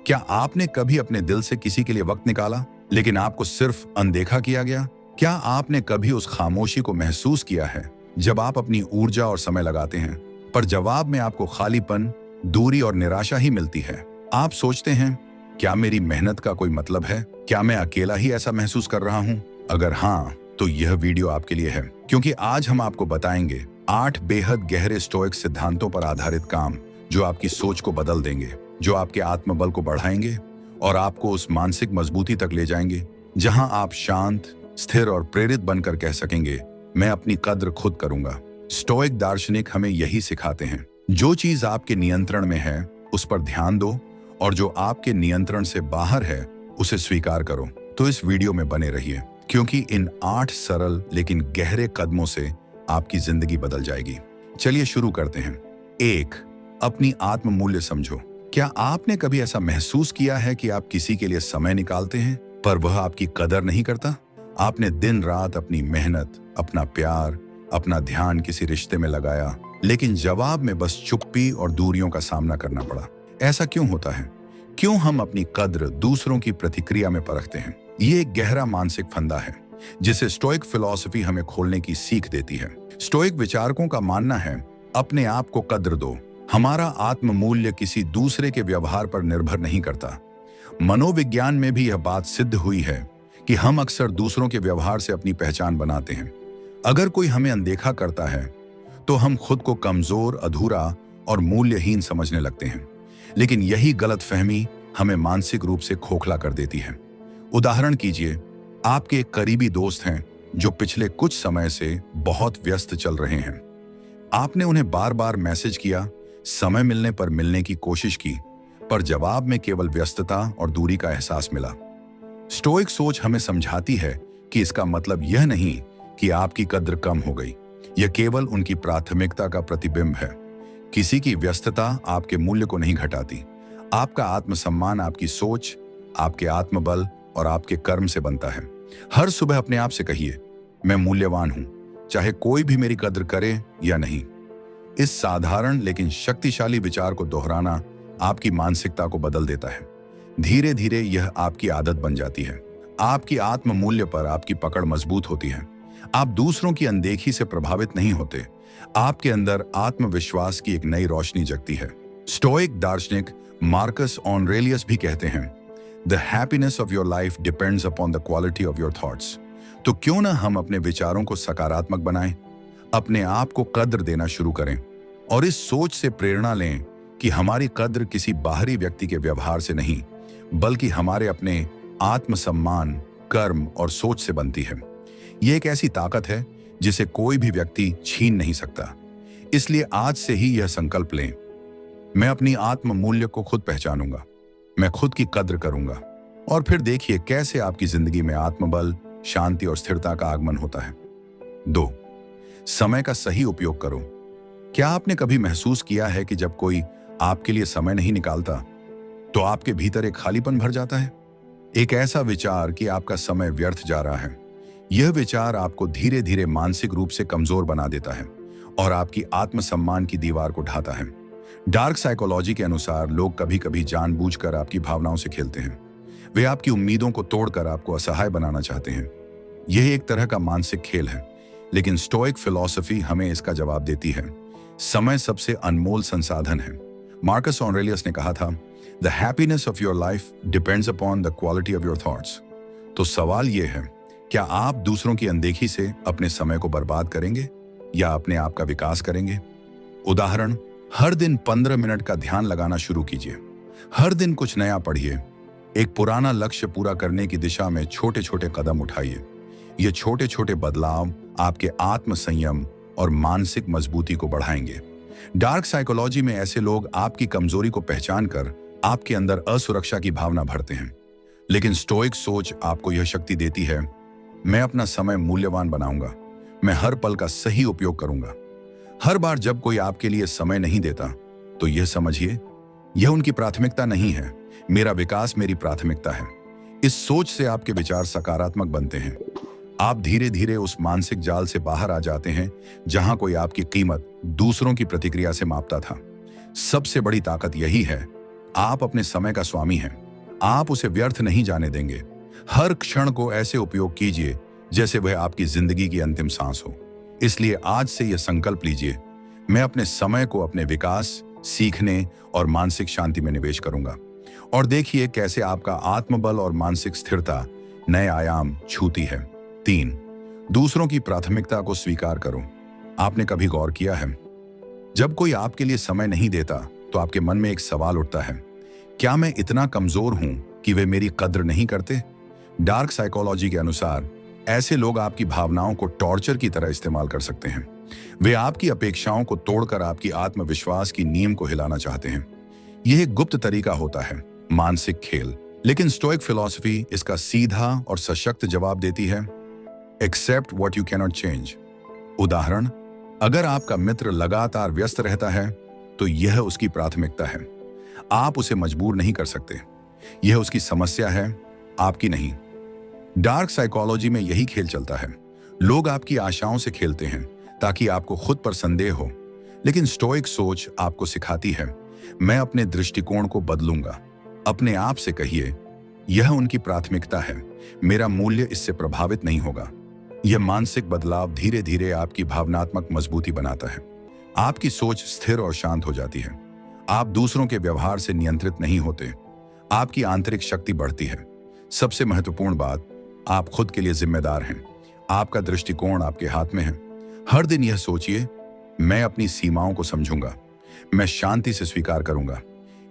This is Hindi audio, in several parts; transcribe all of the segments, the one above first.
क्या आपने कभी अपने दिल से किसी के लिए वक्त निकाला, लेकिन आपको सिर्फ अनदेखा किया गया? क्या आपने कभी उस खामोशी को महसूस किया है जब आप अपनी ऊर्जा और समय लगाते हैं, पर जवाब में आपको खालीपन, दूरी और निराशा ही मिलती है? आप सोचते हैं, क्या मेरी मेहनत का कोई मतलब है? क्या मैं अकेला ही ऐसा महसूस कर रहा हूँ? अगर हाँ, तो यह वीडियो आपके लिए है, क्योंकि आज हम आपको बताएंगे 8 बेहद गहरे स्टोइक सिद्धांतों पर आधारित काम जो आपकी सोच को बदल देंगे, जो आपके आत्मबल को बढ़ाएंगे और आपको उस मानसिक मजबूती तक ले जाएंगे जहां आप शांत, स्थिर और प्रेरित बनकर कह सकेंगे, मैं अपनी कद्र खुद करूंगा। स्टोइक दार्शनिक हमें यही सिखाते हैं, जो चीज आपके नियंत्रण में है उस पर ध्यान दो और जो आपके नियंत्रण से बाहर है उसे स्वीकार करो। तो इस वीडियो में बने रहिए, क्योंकि इन 8 सरल लेकिन गहरे कदमों से आपकी जिंदगी बदल जाएगी। चलिए शुरू करते हैं। 1. अपनी आत्म मूल्य समझो। क्या आपने कभी ऐसा महसूस किया है कि आप किसी के लिए समय निकालते हैं पर वह आपकी कदर नहीं करता? आपने दिन रात अपनी मेहनत, अपना प्यार, अपना ध्यान किसी रिश्ते में लगाया, लेकिन जवाब में बस चुप्पी और दूरियों का सामना करना पड़ा। ऐसा क्यों होता है? क्यों हम अपनी कद्र दूसरों की प्रतिक्रिया में परखते हैं? ये एक गहरा मानसिक फंदा है जिसे स्टोइक फिलॉसफी हमें खोलने की सीख देती है। स्टोइक विचारकों का मानना है, अपने आप को कद्र दो। हमारा आत्म मूल्य किसी दूसरे के व्यवहार पर निर्भर नहीं करता। मनोविज्ञान में भी यह बात सिद्ध हुई है कि हम अक्सर दूसरों के व्यवहार से अपनी पहचान बनाते हैं। अगर कोई हमें अनदेखा करता है तो हम खुद को कमजोर, अधूरा और मूल्यहीन समझने लगते हैं, लेकिन यही गलतफहमी हमें मानसिक रूप से खोखला कर देती है। उदाहरण कीजिए, आपके एक करीबी दोस्त हैं जो पिछले कुछ समय से बहुत व्यस्त चल रहे हैं। आपने उन्हें बार बार मैसेज किया, समय मिलने पर मिलने की कोशिश की, पर जवाब में केवल व्यस्तता और दूरी का एहसास मिला। स्टोइक सोच हमें समझाती है कि इसका मतलब यह नहीं कि आपकी कद्र कम हो गई, यह केवल उनकी प्राथमिकता का प्रतिबिंब है। किसी की व्यस्तता आपके मूल्य को नहीं घटाती। आपका आत्मसम्मान आपकी सोच, आपके आत्मबल और आपके कर्म से बनता है। हर सुबह अपने आप से कहिए, मैं मूल्यवान हूं, चाहे कोई भी मेरी कद्र करे या नहीं। इस साधारण लेकिन शक्तिशाली विचार को दोहराना आपकी मानसिकता को बदल देता है। धीरे धीरे यह आपकी आदत बन जाती है। आपकी आत्म मूल्य पर आपकी पकड़ मजबूत होती है। आप दूसरों की अनदेखी से प्रभावित नहीं होते। आपके अंदर आत्मविश्वास की एक नई रोशनी जगती है। स्टोइक दार्शनिक मार्कस ऑरेलियस भी कहते हैं, the happiness of your life depends upon the quality of your thoughts. तो क्यों ना हम अपने विचारों को सकारात्मक बनाएं, अपने आप को कद्र देना शुरू करें और इस सोच से प्रेरणा लें कि हमारी कद्र किसी बाहरी व्यक्ति के व्यवहार से नहीं, बल्कि हमारे अपने आत्मसम्मान, कर्म और सोच से बनती है। यह एक ऐसी ताकत है जिसे कोई भी व्यक्ति छीन नहीं सकता। इसलिए आज से ही यह संकल्प लें, मैं अपनी आत्म मूल्य को खुद पहचानूंगा, मैं खुद की कद्र करूंगा, और फिर देखिए कैसे आपकी जिंदगी में आत्मबल, शांति और स्थिरता का आगमन होता है। 2. समय का सही उपयोग करो। क्या आपने कभी महसूस किया है कि जब कोई आपके लिए समय नहीं निकालता तो आपके भीतर एक खालीपन भर जाता है? एक ऐसा विचार कि आपका समय व्यर्थ जा रहा है। यह विचार आपको धीरे धीरे मानसिक रूप से कमजोर बना देता है और आपकी आत्मसम्मान की दीवार को ढाता है। डार्क साइकोलॉजी के अनुसार लोग कभी कभी जानबूझकर आपकी भावनाओं से खेलते हैं। वे आपकी उम्मीदों को तोड़कर आपको असहाय बनाना चाहते हैं। यह एक तरह का मानसिक खेल है, लेकिन स्टोइक फिलॉसफी हमें इसका जवाब देती है। समय सबसे अनमोल संसाधन है। मार्कस ऑरेलियस ने कहा था, the happiness of your life depends upon the quality of your thoughts. तो सवाल यह है, क्या आप दूसरों की अनदेखी से अपने समय को बर्बाद करेंगे या अपने आप का विकास करेंगे? उदाहरण, हर दिन 15 मिनट का ध्यान लगाना शुरू कीजिए। हर दिन कुछ नया पढ़िए। एक पुराना लक्ष्य पूरा करने की दिशा में छोटे छोटे कदम उठाइए। ये छोटे छोटे बदलाव आपके आत्म संयम और मानसिक मजबूती को बढ़ाएंगे। डार्क साइकोलॉजी में ऐसे लोग आपकी कमजोरी को पहचान कर आपके अंदर असुरक्षा की भावना भरते हैं, लेकिन स्टोइक सोच आपको यह शक्ति देती है, मैं अपना समय मूल्यवान बनाऊंगा, मैं हर पल का सही उपयोग करूंगा। हर बार जब कोई आपके लिए समय नहीं देता तो यह समझिए, यह उनकी प्राथमिकता नहीं है, मेरा विकास मेरी प्राथमिकता है। इस सोच से आपके विचार सकारात्मक बनते हैं। आप धीरे धीरे उस मानसिक जाल से बाहर आ जाते हैं जहां कोई आपकी कीमत दूसरों की प्रतिक्रिया से मापता था। सबसे बड़ी ताकत यही है, आप अपने समय का स्वामी हैं। आप उसे व्यर्थ नहीं जाने देंगे। हर क्षण को ऐसे उपयोग कीजिए जैसे वह आपकी जिंदगी की अंतिम सांस हो। इसलिए आज से यह संकल्प लीजिए, मैं अपने समय को अपने विकास, सीखने और मानसिक शांति में निवेश करूंगा। और देखिए कैसे आपका आत्मबल और मानसिक स्थिरता नए आयाम छूती है। 3, दूसरों की प्राथमिकता को स्वीकार करो। आपने कभी गौर किया है, जब कोई आपके लिए समय नहीं देता तो आपके मन में एक सवाल उठता है, क्या मैं इतना कमजोर हूं कि वे मेरी कद्र नहीं करते? डार्क साइकोलॉजी के अनुसार ऐसे लोग आपकी भावनाओं को टॉर्चर की तरह इस्तेमाल कर सकते हैं। वे आपकी अपेक्षाओं को तोड़कर आपकी आत्मविश्वास की नींव को हिलाना चाहते हैं। यह एक गुप्त तरीका होता है, मानसिक खेल। लेकिन स्टोइक फिलॉसफी इसका सीधा और सशक्त जवाब देती है, accept what you cannot change. उदाहरण, अगर आपका मित्र लगातार व्यस्त रहता है तो यह उसकी प्राथमिकता है। आप उसे मजबूर नहीं कर सकते। यह उसकी समस्या है, आपकी नहीं। डार्क साइकोलॉजी में यही खेल चलता है। लोग आपकी आशाओं से खेलते हैं ताकि आपको खुद पर संदेह हो। लेकिन स्टोइक सोच आपको सिखाती है, मैं अपने दृष्टिकोण को बदलूंगा। अपने आप से कहिए, यह उनकी प्राथमिकता है, मेरा मूल्य इससे प्रभावित नहीं होगा। यह मानसिक बदलाव धीरे धीरे आपकी भावनात्मक मजबूती बनाता है। आपकी सोच स्थिर और शांत हो जाती है। आप दूसरों के व्यवहार से नियंत्रित नहीं होते। आपकी आंतरिक शक्ति बढ़ती है। सबसे महत्वपूर्ण बात, आप खुद के लिए जिम्मेदार हैं। आपका दृष्टिकोण आपके हाथ में है। हर दिन यह सोचिए, मैं अपनी सीमाओं को समझूंगा, मैं शांति से स्वीकार करूंगा।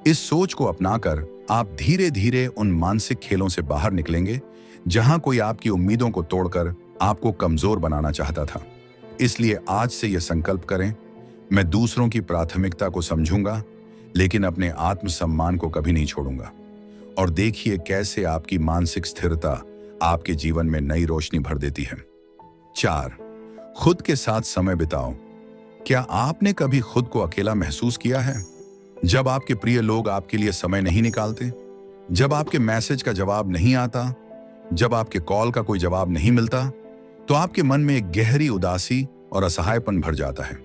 इस सोच को अपनाकर आप धीरे धीरे उन मानसिक खेलों से बाहर निकलेंगे जहां कोई आपकी उम्मीदों को तोड़कर आपको कमजोर बनाना चाहता था। इसलिए आज से यह संकल्प करें, मैं दूसरों की प्राथमिकता को समझूंगा लेकिन अपने आत्मसम्मान को कभी नहीं छोड़ूंगा। और देखिए कैसे आपकी मानसिक स्थिरता आपके जीवन में नई रोशनी भर देती है। 4, खुद के साथ समय बिताओ। क्या आपने कभी खुद को अकेला महसूस किया है? जब आपके प्रिय लोग आपके लिए समय नहीं निकालते, जब आपके मैसेज का जवाब नहीं आता, जब आपके कॉल का कोई जवाब नहीं मिलता, तो आपके मन में एक गहरी उदासी और असहायपन भर जाता है।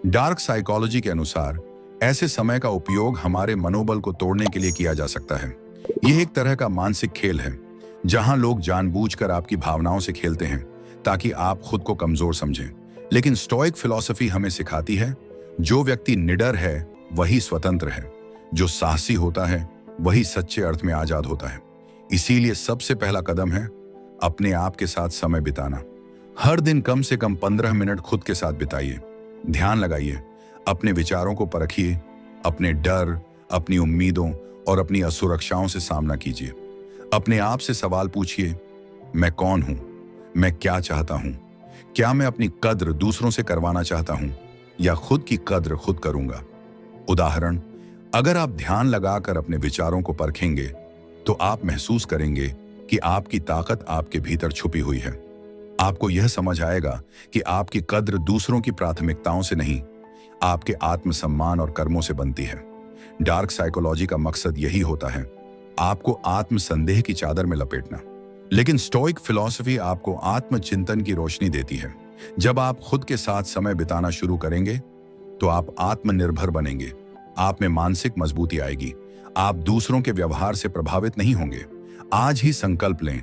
डार्क साइकोलॉजी के अनुसार ऐसे समय का उपयोग हमारे मनोबल को तोड़ने के लिए किया जा सकता है। यह एक तरह का मानसिक खेल है जहां लोग जानबूझकर आपकी भावनाओं से खेलते हैं ताकि आप खुद को कमजोर समझें। लेकिन स्टोइक फिलॉसफी हमें सिखाती है, जो व्यक्ति निडर है वही स्वतंत्र है, जो साहसी होता है वही सच्चे अर्थ में आजाद होता है। इसीलिए सबसे पहला कदम है अपने आप के साथ समय बिताना। हर दिन कम से कम 15 मिनट खुद के साथ बिताइए। ध्यान लगाइए, अपने विचारों को परखिए, अपने डर, अपनी उम्मीदों और अपनी असुरक्षाओं से सामना कीजिए। अपने आप से सवाल पूछिए, मैं कौन हूं? मैं क्या चाहता हूं? क्या मैं अपनी कद्र दूसरों से करवाना चाहता हूं या खुद की कद्र खुद करूंगा? उदाहरण, अगर आप ध्यान लगाकर अपने विचारों को परखेंगे तो आप महसूस करेंगे कि आपकी ताकत आपके भीतर छुपी हुई है। आपको यह समझ आएगा कि आपकी कद्र दूसरों की प्राथमिकताओं से नहीं, आपके आत्मसम्मान और कर्मों से बनती है। डार्क साइकोलॉजी का मकसद यही होता है, आपको आत्मसंदेह की चादर में लपेटना। लेकिन स्टोइक फिलॉसफी आपको आत्मचिंतन की रोशनी देती है। जब आप खुद के साथ समय बिताना शुरू करेंगे तो आप आत्मनिर्भर बनेंगे, आप में मानसिक मजबूती आएगी, आप दूसरों के व्यवहार से प्रभावित नहीं होंगे। आज ही संकल्प लें,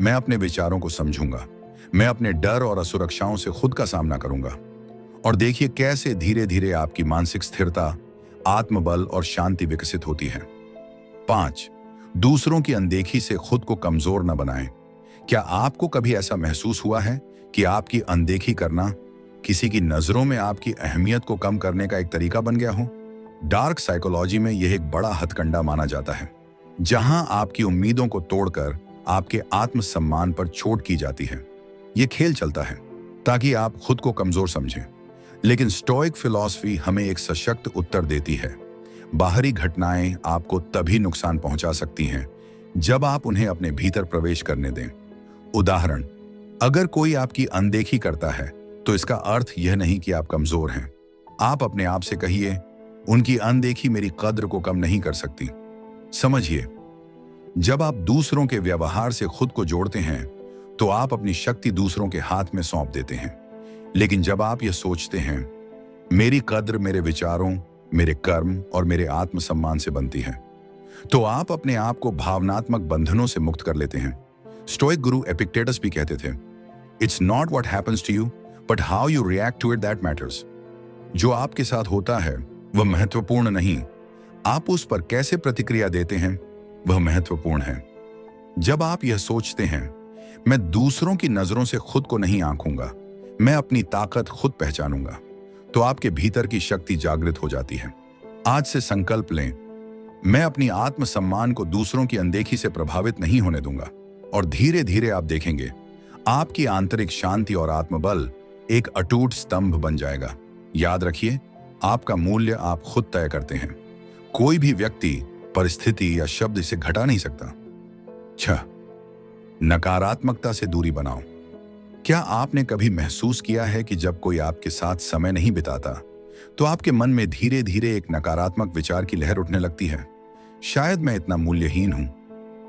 मैं अपने विचारों को समझूंगा, मैं अपने डर और असुरक्षाओं से खुद का सामना करूंगा। और देखिए कैसे धीरे धीरे आपकी मानसिक स्थिरता, आत्मबल और शांति विकसित होती है। 5, दूसरों की अनदेखी से खुद को कमजोर न बनाएं। क्या आपको कभी ऐसा महसूस हुआ है कि आपकी अनदेखी करना किसी की नजरों में आपकी अहमियत को कम करने का एक तरीका बन गया हो? डार्क साइकोलॉजी में यह एक बड़ा हथकंडा माना जाता है, जहां आपकी उम्मीदों को तोड़कर आपके आत्मसम्मान पर चोट की जाती है। यह खेल चलता है ताकि आप खुद को कमजोर समझें। लेकिन स्टोइक फिलॉसफी हमें एक सशक्त उत्तर देती है, बाहरी घटनाएं आपको तभी नुकसान पहुंचा सकती हैं जब आप उन्हें अपने भीतर प्रवेश करने दें। उदाहरण, अगर कोई आपकी अनदेखी करता है तो इसका अर्थ यह नहीं कि आप कमजोर हैं। आप अपने आप से कहिए, उनकी अनदेखी मेरी कद्र को कम नहीं कर सकती। समझिए, जब आप दूसरों के व्यवहार से खुद को जोड़ते हैं तो आप अपनी शक्ति दूसरों के हाथ में सौंप देते हैं। लेकिन जब आप यह सोचते हैं, मेरी कद्र मेरे विचारों, मेरे कर्म और मेरे आत्मसम्मान से बनती है, तो आप अपने आप को भावनात्मक बंधनों से मुक्त कर लेते हैं। स्टोइक गुरु एपिक्टेटस भी कहते थे, it's not what happens to you but how you react to it that matters. जो आपके साथ होता है वह महत्वपूर्ण नहीं, आप उस पर कैसे प्रतिक्रिया देते हैं वह महत्वपूर्ण है। जब आप यह सोचते हैं, मैं दूसरों की नजरों से खुद को नहीं आंकूंगा, मैं अपनी ताकत खुद पहचानूंगा, तो आपके भीतर की शक्ति जागृत हो जाती है। आज से संकल्प लें, मैं अपनी आत्मसम्मान को दूसरों की अनदेखी से प्रभावित नहीं होने दूंगा। और धीरे धीरे आप देखेंगे आपकी आंतरिक शांति और आत्मबल एक अटूट स्तंभ बन जाएगा। याद रखिए, आपका मूल्य आप खुद तय करते हैं, कोई भी व्यक्ति, परिस्थिति या शब्द इसे घटा नहीं सकता। 6. नकारात्मकता से दूरी बनाओ। क्या आपने कभी महसूस किया है कि जब कोई आपके साथ समय नहीं बिताता तो आपके मन में धीरे धीरे एक नकारात्मक विचार की लहर उठने लगती है? शायद मैं इतना मूल्यहीन हूं,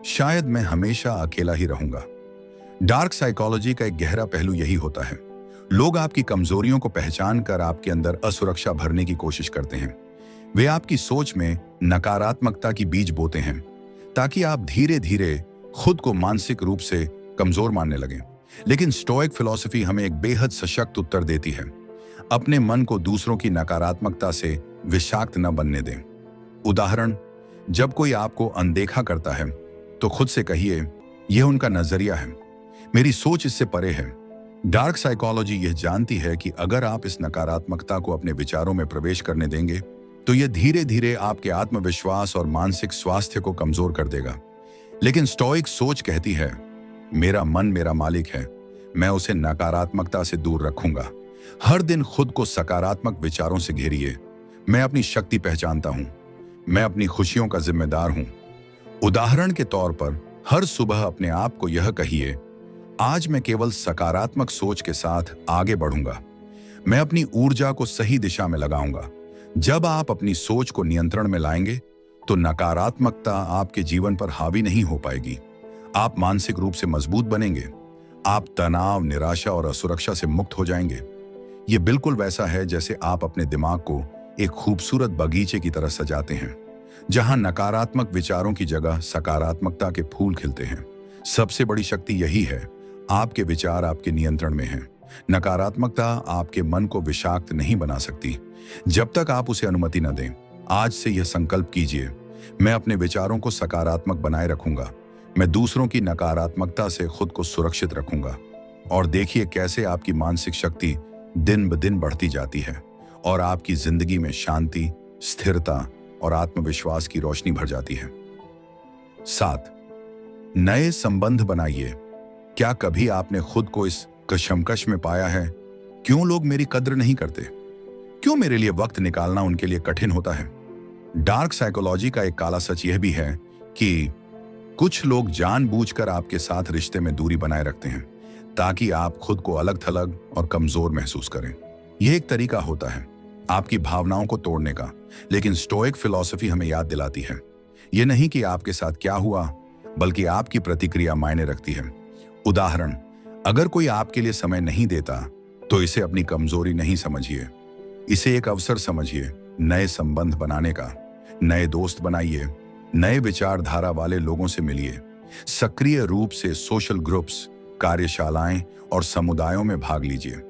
शायद मैं हमेशा अकेला ही रहूंगा। डार्क साइकोलॉजी का एक गहरा पहलू यही होता है। लोग आपकी कमजोरियों को पहचान कर आपके अंदर असुरक्षा भरने की कोशिश करते हैं। वे आपकी सोच में नकारात्मकता की बीज बोते हैं ताकि आप धीरे धीरे खुद को मानसिक रूप से कमजोर मानने लगें। लेकिन स्टोइक फिलॉसफी हमें एक बेहद सशक्त उत्तर देती है, अपने मन को दूसरों की नकारात्मकता से विषाक्त न बनने दें। उदाहरण, जब कोई आपको अनदेखा करता है तो खुद से कहिए, यह उनका नजरिया है, मेरी सोच इससे परे है। डार्क साइकोलॉजी यह जानती है कि अगर आप इस नकारात्मकता को अपने विचारों में प्रवेश करने देंगे तो यह धीरे धीरे आपके आत्मविश्वास और मानसिक स्वास्थ्य को कमजोर कर देगा। लेकिन स्टोइक सोच कहती है, मेरा मन मेरा मालिक है, मैं उसे नकारात्मकता से दूर रखूंगा। हर दिन खुद को सकारात्मक विचारों से घेरिए। मैं अपनी शक्ति पहचानता हूं, मैं अपनी खुशियों का जिम्मेदार हूं। उदाहरण के तौर पर, हर सुबह अपने आप को यह कहिए, आज मैं केवल सकारात्मक सोच के साथ आगे बढ़ूंगा, मैं अपनी ऊर्जा को सही दिशा में लगाऊंगा। जब आप अपनी सोच को नियंत्रण में लाएंगे तो नकारात्मकता आपके जीवन पर हावी नहीं हो पाएगी। आप मानसिक रूप से मजबूत बनेंगे, आप तनाव, निराशा और असुरक्षा से मुक्त हो जाएंगे। यह बिल्कुल वैसा है जैसे आप अपने दिमाग को एक खूबसूरत बगीचे की तरह सजाते हैं, जहां नकारात्मक विचारों की जगह सकारात्मकता के फूल खिलते हैं। सबसे बड़ी शक्ति यही है, आपके विचार आपके नियंत्रण में हैं। नकारात्मकता आपके मन को विषाक्त नहीं बना सकती जब तक आप उसे अनुमति न दें। आज से यह संकल्प कीजिए, मैं अपने विचारों को सकारात्मक बनाए रखूंगा, मैं दूसरों की नकारात्मकता से खुद को सुरक्षित रखूंगा। और देखिए कैसे आपकी मानसिक शक्ति दिन ब दिन बढ़ती जाती है और आपकी जिंदगी में शांति, स्थिरता और आत्मविश्वास की रोशनी भर जाती है। 7. नए संबंध बनाइए। क्या कभी आपने खुद को इस कशमकश में पाया है, क्यों लोग मेरी कद्र नहीं करते, क्यों मेरे लिए वक्त निकालना उनके लिए कठिन होता है? डार्क साइकोलॉजी का एक काला सच यह भी है कि कुछ लोग जानबूझकर आपके साथ रिश्ते में दूरी बनाए रखते हैं ताकि आप खुद को अलग थलग और कमजोर महसूस करें। यह एक तरीका होता है आपकी भावनाओं को तोड़ने का, लेकिन स्टोइक फिलॉसफी हमें याद दिलाती है, यह नहीं कि आपके साथ क्या हुआ, बल्कि आपकी प्रतिक्रिया मायने रखती है। उदाहरण, अगर कोई आपके लिए समय नहीं देता तो इसे अपनी कमजोरी नहीं समझिए, इसे एक अवसर समझिए नए संबंध बनाने का। नए दोस्त बनाइए, नए विचारधारा वाले लोगों से मिलिए, सक्रिय रूप से सोशल ग्रुप्स, कार्यशालाएं और समुदायों में भाग लीजिए।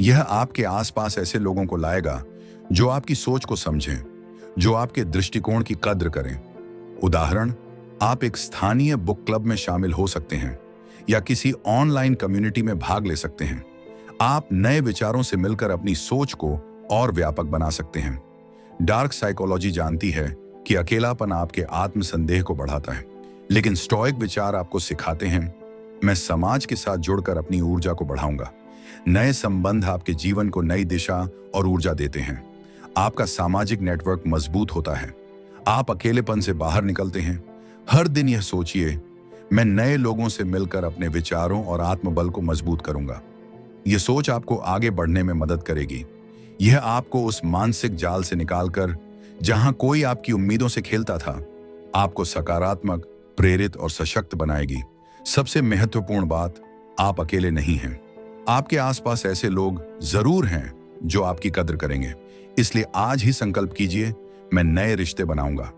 यह आपके आसपास ऐसे लोगों को लाएगा जो आपकी सोच को समझें, जो आपके दृष्टिकोण की कद्र करें। उदाहरण, आप एक स्थानीय बुक क्लब में शामिल हो सकते हैं या किसी ऑनलाइन कम्युनिटी में भाग ले सकते हैं। आप नए विचारों से मिलकर अपनी सोच को और व्यापक बना सकते हैं। डार्क साइकोलॉजी जानती है कि अकेलापन आपके आत्मसंदेह को बढ़ाता है, लेकिन स्टोइक विचार आपको सिखाते हैं, मैं समाज के साथ जुड़कर अपनी ऊर्जा को बढ़ाऊंगा। नए संबंध आपके जीवन को नई दिशा और ऊर्जा देते हैं। आपका सामाजिक नेटवर्क मजबूत होता है, आप अकेलेपन से बाहर निकलते हैं। हर दिन यह सोचिए, मैं नए लोगों से मिलकर अपने विचारों और आत्मबल को मजबूत करूंगा। यह सोच आपको आगे बढ़ने में मदद करेगी। यह आपको उस मानसिक जाल से निकालकर जहां कोई आपकी उम्मीदों से खेलता था, आपको सकारात्मक, प्रेरित और सशक्त बनाएगी। सबसे महत्वपूर्ण बात, आप अकेले नहीं हैं। आपके आसपास ऐसे लोग जरूर हैं जो आपकी कद्र करेंगे। इसलिए आज ही संकल्प कीजिए, मैं नए रिश्ते बनाऊंगा,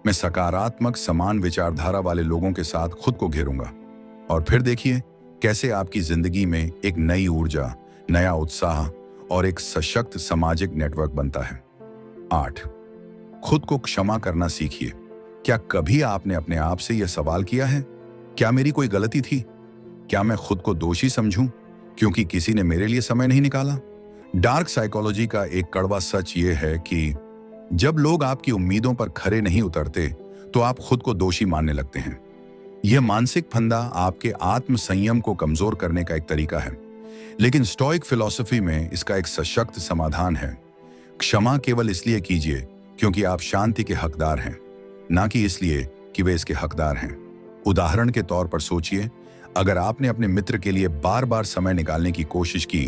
मैं सकारात्मक समान विचारधारा वाले लोगों के साथ खुद को घेरूंगा। और फिर देखिए कैसे आपकी जिंदगी में एक नई ऊर्जा, नया उत्साह और एक सशक्त सामाजिक नेटवर्क बनता है। 8, खुद को क्षमा करना सीखिए। क्या कभी आपने अपने आप से यह सवाल किया है, क्या मेरी कोई गलती थी? क्या मैं खुद को दोषी समझूं क्योंकि किसी ने मेरे लिए समय नहीं निकाला? डार्क साइकोलॉजी का एक कड़वा सच ये है कि जब लोग आपकी उम्मीदों पर खरे नहीं उतरते तो आप खुद को दोषी मानने लगते हैं। यह मानसिक फंदा आपके आत्म संयम को कमजोर करने का एक तरीका है, लेकिन स्टोइक फिलॉसफी में इसका एक सशक्त समाधान है। क्षमा केवल इसलिए कीजिए क्योंकि आप शांति के हकदार हैं, ना कि इसलिए कि वे इसके हकदार हैं। उदाहरण के तौर पर सोचिए, अगर आपने अपने मित्र के लिए बार बार समय निकालने की कोशिश की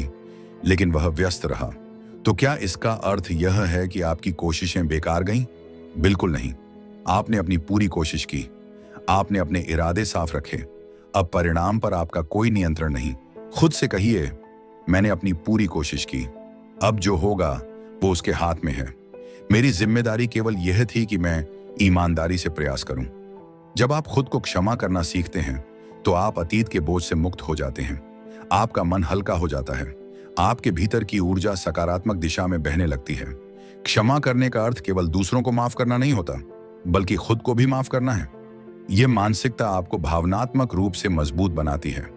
लेकिन वह व्यस्त रहा, तो क्या इसका अर्थ यह है कि आपकी कोशिशें बेकार गईं? बिल्कुल नहीं। आपने अपनी पूरी कोशिश की, आपने अपने इरादे साफ रखे। अब परिणाम पर आपका कोई नियंत्रण नहीं। खुद से कहिए, मैंने अपनी पूरी कोशिश की, अब जो होगा वो उसके हाथ में है। मेरी जिम्मेदारी केवल यह थी कि मैं ईमानदारी से प्रयास करूं। जब आप खुद को क्षमा करना सीखते हैं तो आप अतीत के बोझ से मुक्त हो जाते हैं। आपका मन हल्का हो जाता है, आपके भीतर की ऊर्जा सकारात्मक दिशा में बहने लगती है। क्षमा करने का अर्थ केवल दूसरों को माफ करना नहीं होता, बल्कि खुद को भी माफ करना है। यह मानसिकता आपको भावनात्मक रूप से मजबूत बनाती है।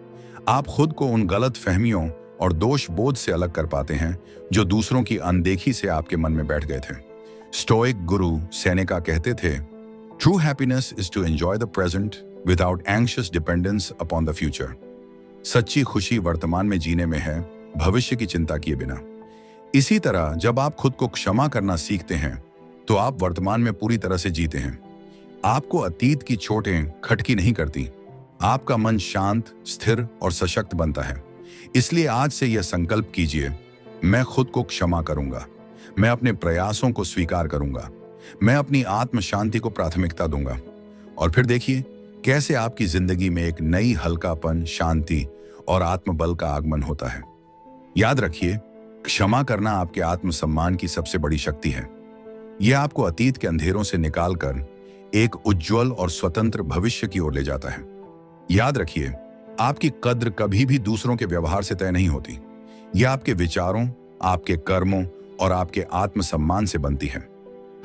आप खुद को उन गलत फहमियों और दोष बोध से अलग कर पाते हैं जो दूसरों की अनदेखी से आपके मन में बैठ गए थे। स्टोइक गुरु सेनेका कहते थे, true happiness is to enjoy the present without anxious dependence upon the future. सच्ची खुशी वर्तमान में जीने में है, भविष्य की चिंता किए बिना। इसी तरह जब आप खुद को क्षमा करना सीखते हैं तो आप वर्तमान में पूरी तरह से जीते हैं। आपको अतीत की चोटें खटकी नहीं करती। आपका मन शांत, स्थिर और सशक्त बनता है। इसलिए आज से यह संकल्प कीजिए, मैं खुद को क्षमा करूंगा, मैं अपने प्रयासों को स्वीकार करूंगा, मैं अपनी आत्म शांति को प्राथमिकता दूंगा। और फिर देखिए कैसे आपकी जिंदगी में एक नई हल्कापन, शांति और आत्मबल का आगमन होता है। याद रखिए, क्षमा करना आपके आत्मसम्मान की सबसे बड़ी शक्ति है। यह आपको अतीत के अंधेरों से निकालकर एक उज्जवल और स्वतंत्र भविष्य की ओर ले जाता है। याद रखिए, आपकी कद्र कभी भी दूसरों के व्यवहार से तय नहीं होती। यह आपके विचारों, आपके कर्मों और आपके आत्मसम्मान से बनती है।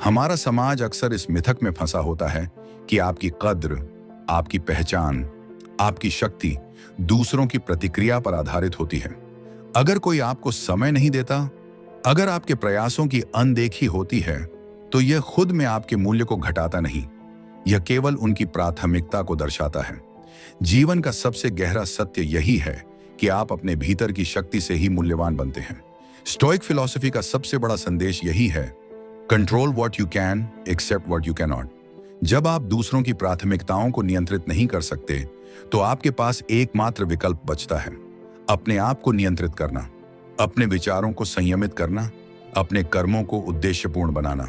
हमारा समाज अक्सर इस मिथक में फंसा होता है कि आपकी कद्र, आपकी पहचान, आपकी शक्ति दूसरों की प्रतिक्रिया पर आधारित होती है। अगर कोई आपको समय नहीं देता, अगर आपके प्रयासों की अनदेखी होती है, तो यह खुद में आपके मूल्य को घटाता नहीं, यह केवल उनकी प्राथमिकता को दर्शाता है। जीवन का सबसे गहरा सत्य यही है कि आप अपने भीतर की शक्ति से ही मूल्यवान बनते हैं। स्टोइक फिलॉसफी का सबसे बड़ा संदेश यही है, control what you can, accept what you cannot. जब आप दूसरों की प्राथमिकताओं को नियंत्रित नहीं कर सकते, तो आपके पास एकमात्र विकल्प बचता है, अपने आप को नियंत्रित करना, अपने विचारों को संयमित करना, अपने कर्मों को उद्देश्यपूर्ण बनाना।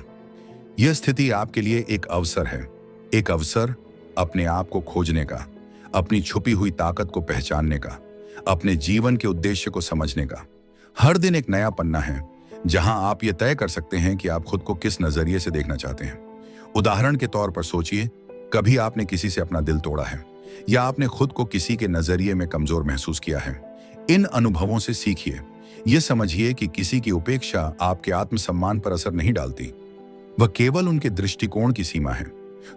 यह स्थिति आपके लिए एक अवसर है, एक अवसर अपने आप को खोजने का, अपनी छुपी हुई ताकत को पहचानने का, अपने जीवन के उद्देश्य को समझने का। हर दिन एक नया पन्ना है जहां आप ये तय कर सकते हैं कि आप खुद को किस नजरिए से देखना चाहते हैं। उदाहरण के तौर पर सोचिए, कभी आपने किसी से अपना दिल तोड़ा है या आपने खुद को किसी के नजरिए में कमजोर महसूस किया है। इन अनुभवों से सीखिए। यह समझिए कि किसी की उपेक्षा आपके आत्मसम्मान पर असर नहीं डालती, वह केवल उनके दृष्टिकोण की सीमा है।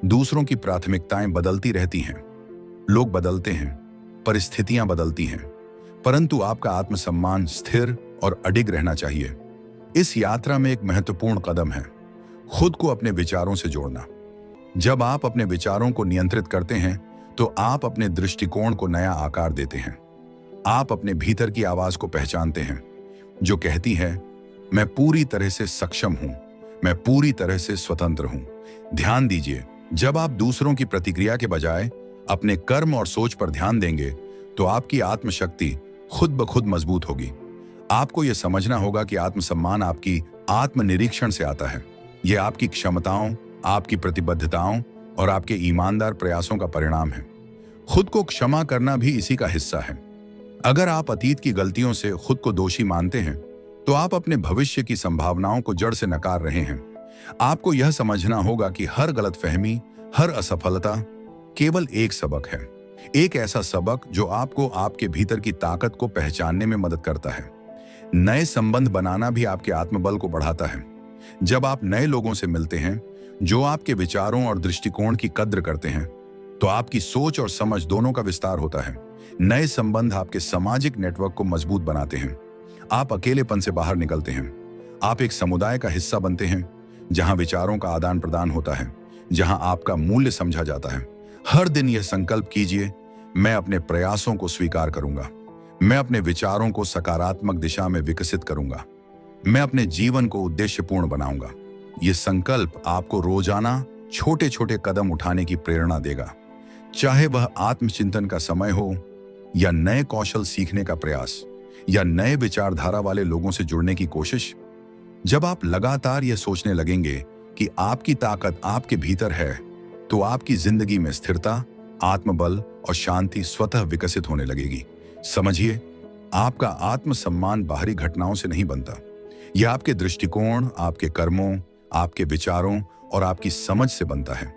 दूसरों की प्राथमिकताएं बदलती रहती हैं, लोग बदलते हैं, परिस्थितियां बदलती हैं, परंतु आपका आत्मसम्मान स्थिर और अडिग रहना चाहिए। इस यात्रा में एक महत्वपूर्ण कदम है खुद को अपने विचारों से जोड़ना। जब आप अपने विचारों को नियंत्रित करते हैं तो आप अपने दृष्टिकोण को नया आकार देते हैं। आप अपने भीतर की आवाज को पहचानते हैं जो कहती है, मैं पूरी तरह से सक्षम हूं, मैं पूरी तरह से स्वतंत्र हूं। ध्यान दीजिए, जब आप दूसरों की प्रतिक्रिया के बजाय अपने कर्म और सोच पर ध्यान देंगे तो आपकी आत्मशक्ति खुद ब खुद मजबूत होगी। आपको यह समझना होगा कि आत्मसम्मान आपकी आत्मनिरीक्षण से आता है। यह आपकी क्षमताओं, आपकी प्रतिबद्धताओं और आपके ईमानदार प्रयासों का परिणाम है। खुद को क्षमा करना भी इसी का हिस्सा है। अगर आप अतीत की गलतियों से खुद को दोषी मानते हैं तो आप अपने भविष्य की संभावनाओं को जड़ से नकार रहे हैं। आपको यह समझना होगा कि हर गलतफहमी, हर असफलता केवल एक सबक है। एक ऐसा सबक जो आपको आपके भीतर की ताकत को पहचानने में मदद करता है। नए संबंध बनाना भी आपके आत्मबल को बढ़ाता है। जब आप नए लोगों से मिलते हैं जो आपके विचारों और दृष्टिकोण की कद्र करते हैं, तो आपकी सोच और समझ दोनों का विस्तार होता है। नए संबंध आपके सामाजिक नेटवर्क को मजबूत बनाते हैं। आप अकेलेपन से बाहर निकलते हैं। आप एक समुदाय का हिस्सा बनते हैं जहां विचारों का आदान प्रदान होता है, जहां आपका मूल्य समझा जाता है। हर दिन यह संकल्प कीजिए, मैं अपने प्रयासों को स्वीकार करूंगा। मैं अपने विचारों को सकारात्मक दिशा में विकसित करूंगा। मैं अपने जीवन को उद्देश्यपूर्ण बनाऊंगा। यह संकल्प आपको रोजाना छोटे छोटे कदम उठाने की प्रेरणा देगा, चाहे वह आत्मचिंतन का समय हो या नए कौशल सीखने का प्रयास या नए विचारधारा वाले लोगों से जुड़ने की कोशिश। जब आप लगातार यह सोचने लगेंगे कि आपकी ताकत आपके भीतर है, तो आपकी जिंदगी में स्थिरता, आत्मबल और शांति स्वतः विकसित होने लगेगी। समझिए, आपका आत्मसम्मान बाहरी घटनाओं से नहीं बनता। यह आपके दृष्टिकोण, आपके कर्मों, आपके विचारों और आपकी समझ से बनता है।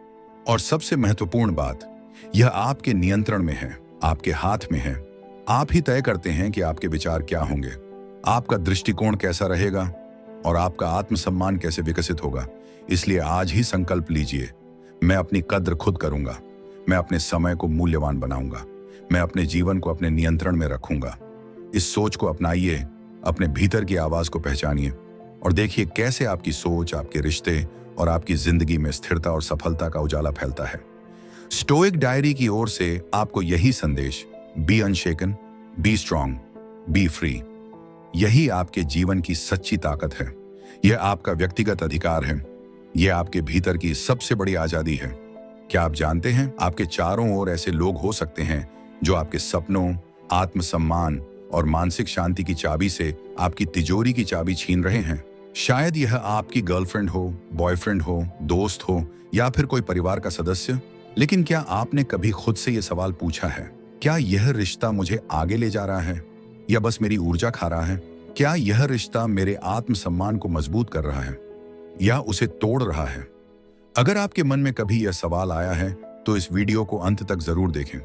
और सबसे महत्वपूर्ण बात, यह आपके नियंत्रण में है, आपके हाथ में है। आप ही तय करते हैं कि आपके विचार क्या होंगे, आपका दृष्टिकोण कैसा रहेगा और आपका आत्मसम्मान कैसे विकसित होगा। इसलिए आज ही संकल्प लीजिए, मैं अपनी कद्र खुद करूंगा। मैं अपने समय को मूल्यवान बनाऊंगा। मैं अपने जीवन को अपने नियंत्रण में रखूंगा। इस सोच को अपनाइए, अपने भीतर की आवाज को पहचानिए और देखिए कैसे आपकी सोच, आपके रिश्ते और आपकी जिंदगी में स्थिरता और सफलता का उजाला फैलता है। स्टोइक डायरी की ओर से आपको यही संदेश, be unshaken, be strong, be free. यही आपके जीवन की सच्ची ताकत है। यह आपका व्यक्तिगत अधिकार है। यह आपके भीतर की सबसे बड़ी आजादी है। क्या आप जानते हैं, आपके चारों ओर ऐसे लोग हो सकते हैं जो आपके सपनों, आत्मसम्मान और मानसिक शांति की चाबी से आपकी तिजोरी की चाबी छीन रहे हैं। शायद यह आपकी गर्लफ्रेंड हो, बॉयफ्रेंड हो, दोस्त हो या फिर कोई परिवार का सदस्य। लेकिन क्या आपने कभी खुद से यह सवाल पूछा है, क्या यह रिश्ता मुझे आगे ले जा रहा है या बस मेरी ऊर्जा खा रहा है? क्या यह रिश्ता मेरे आत्मसम्मान को मजबूत कर रहा है या उसे तोड़ रहा है? अगर आपके मन में कभी यह सवाल आया है तो इस वीडियो को अंत तक जरूर देखें,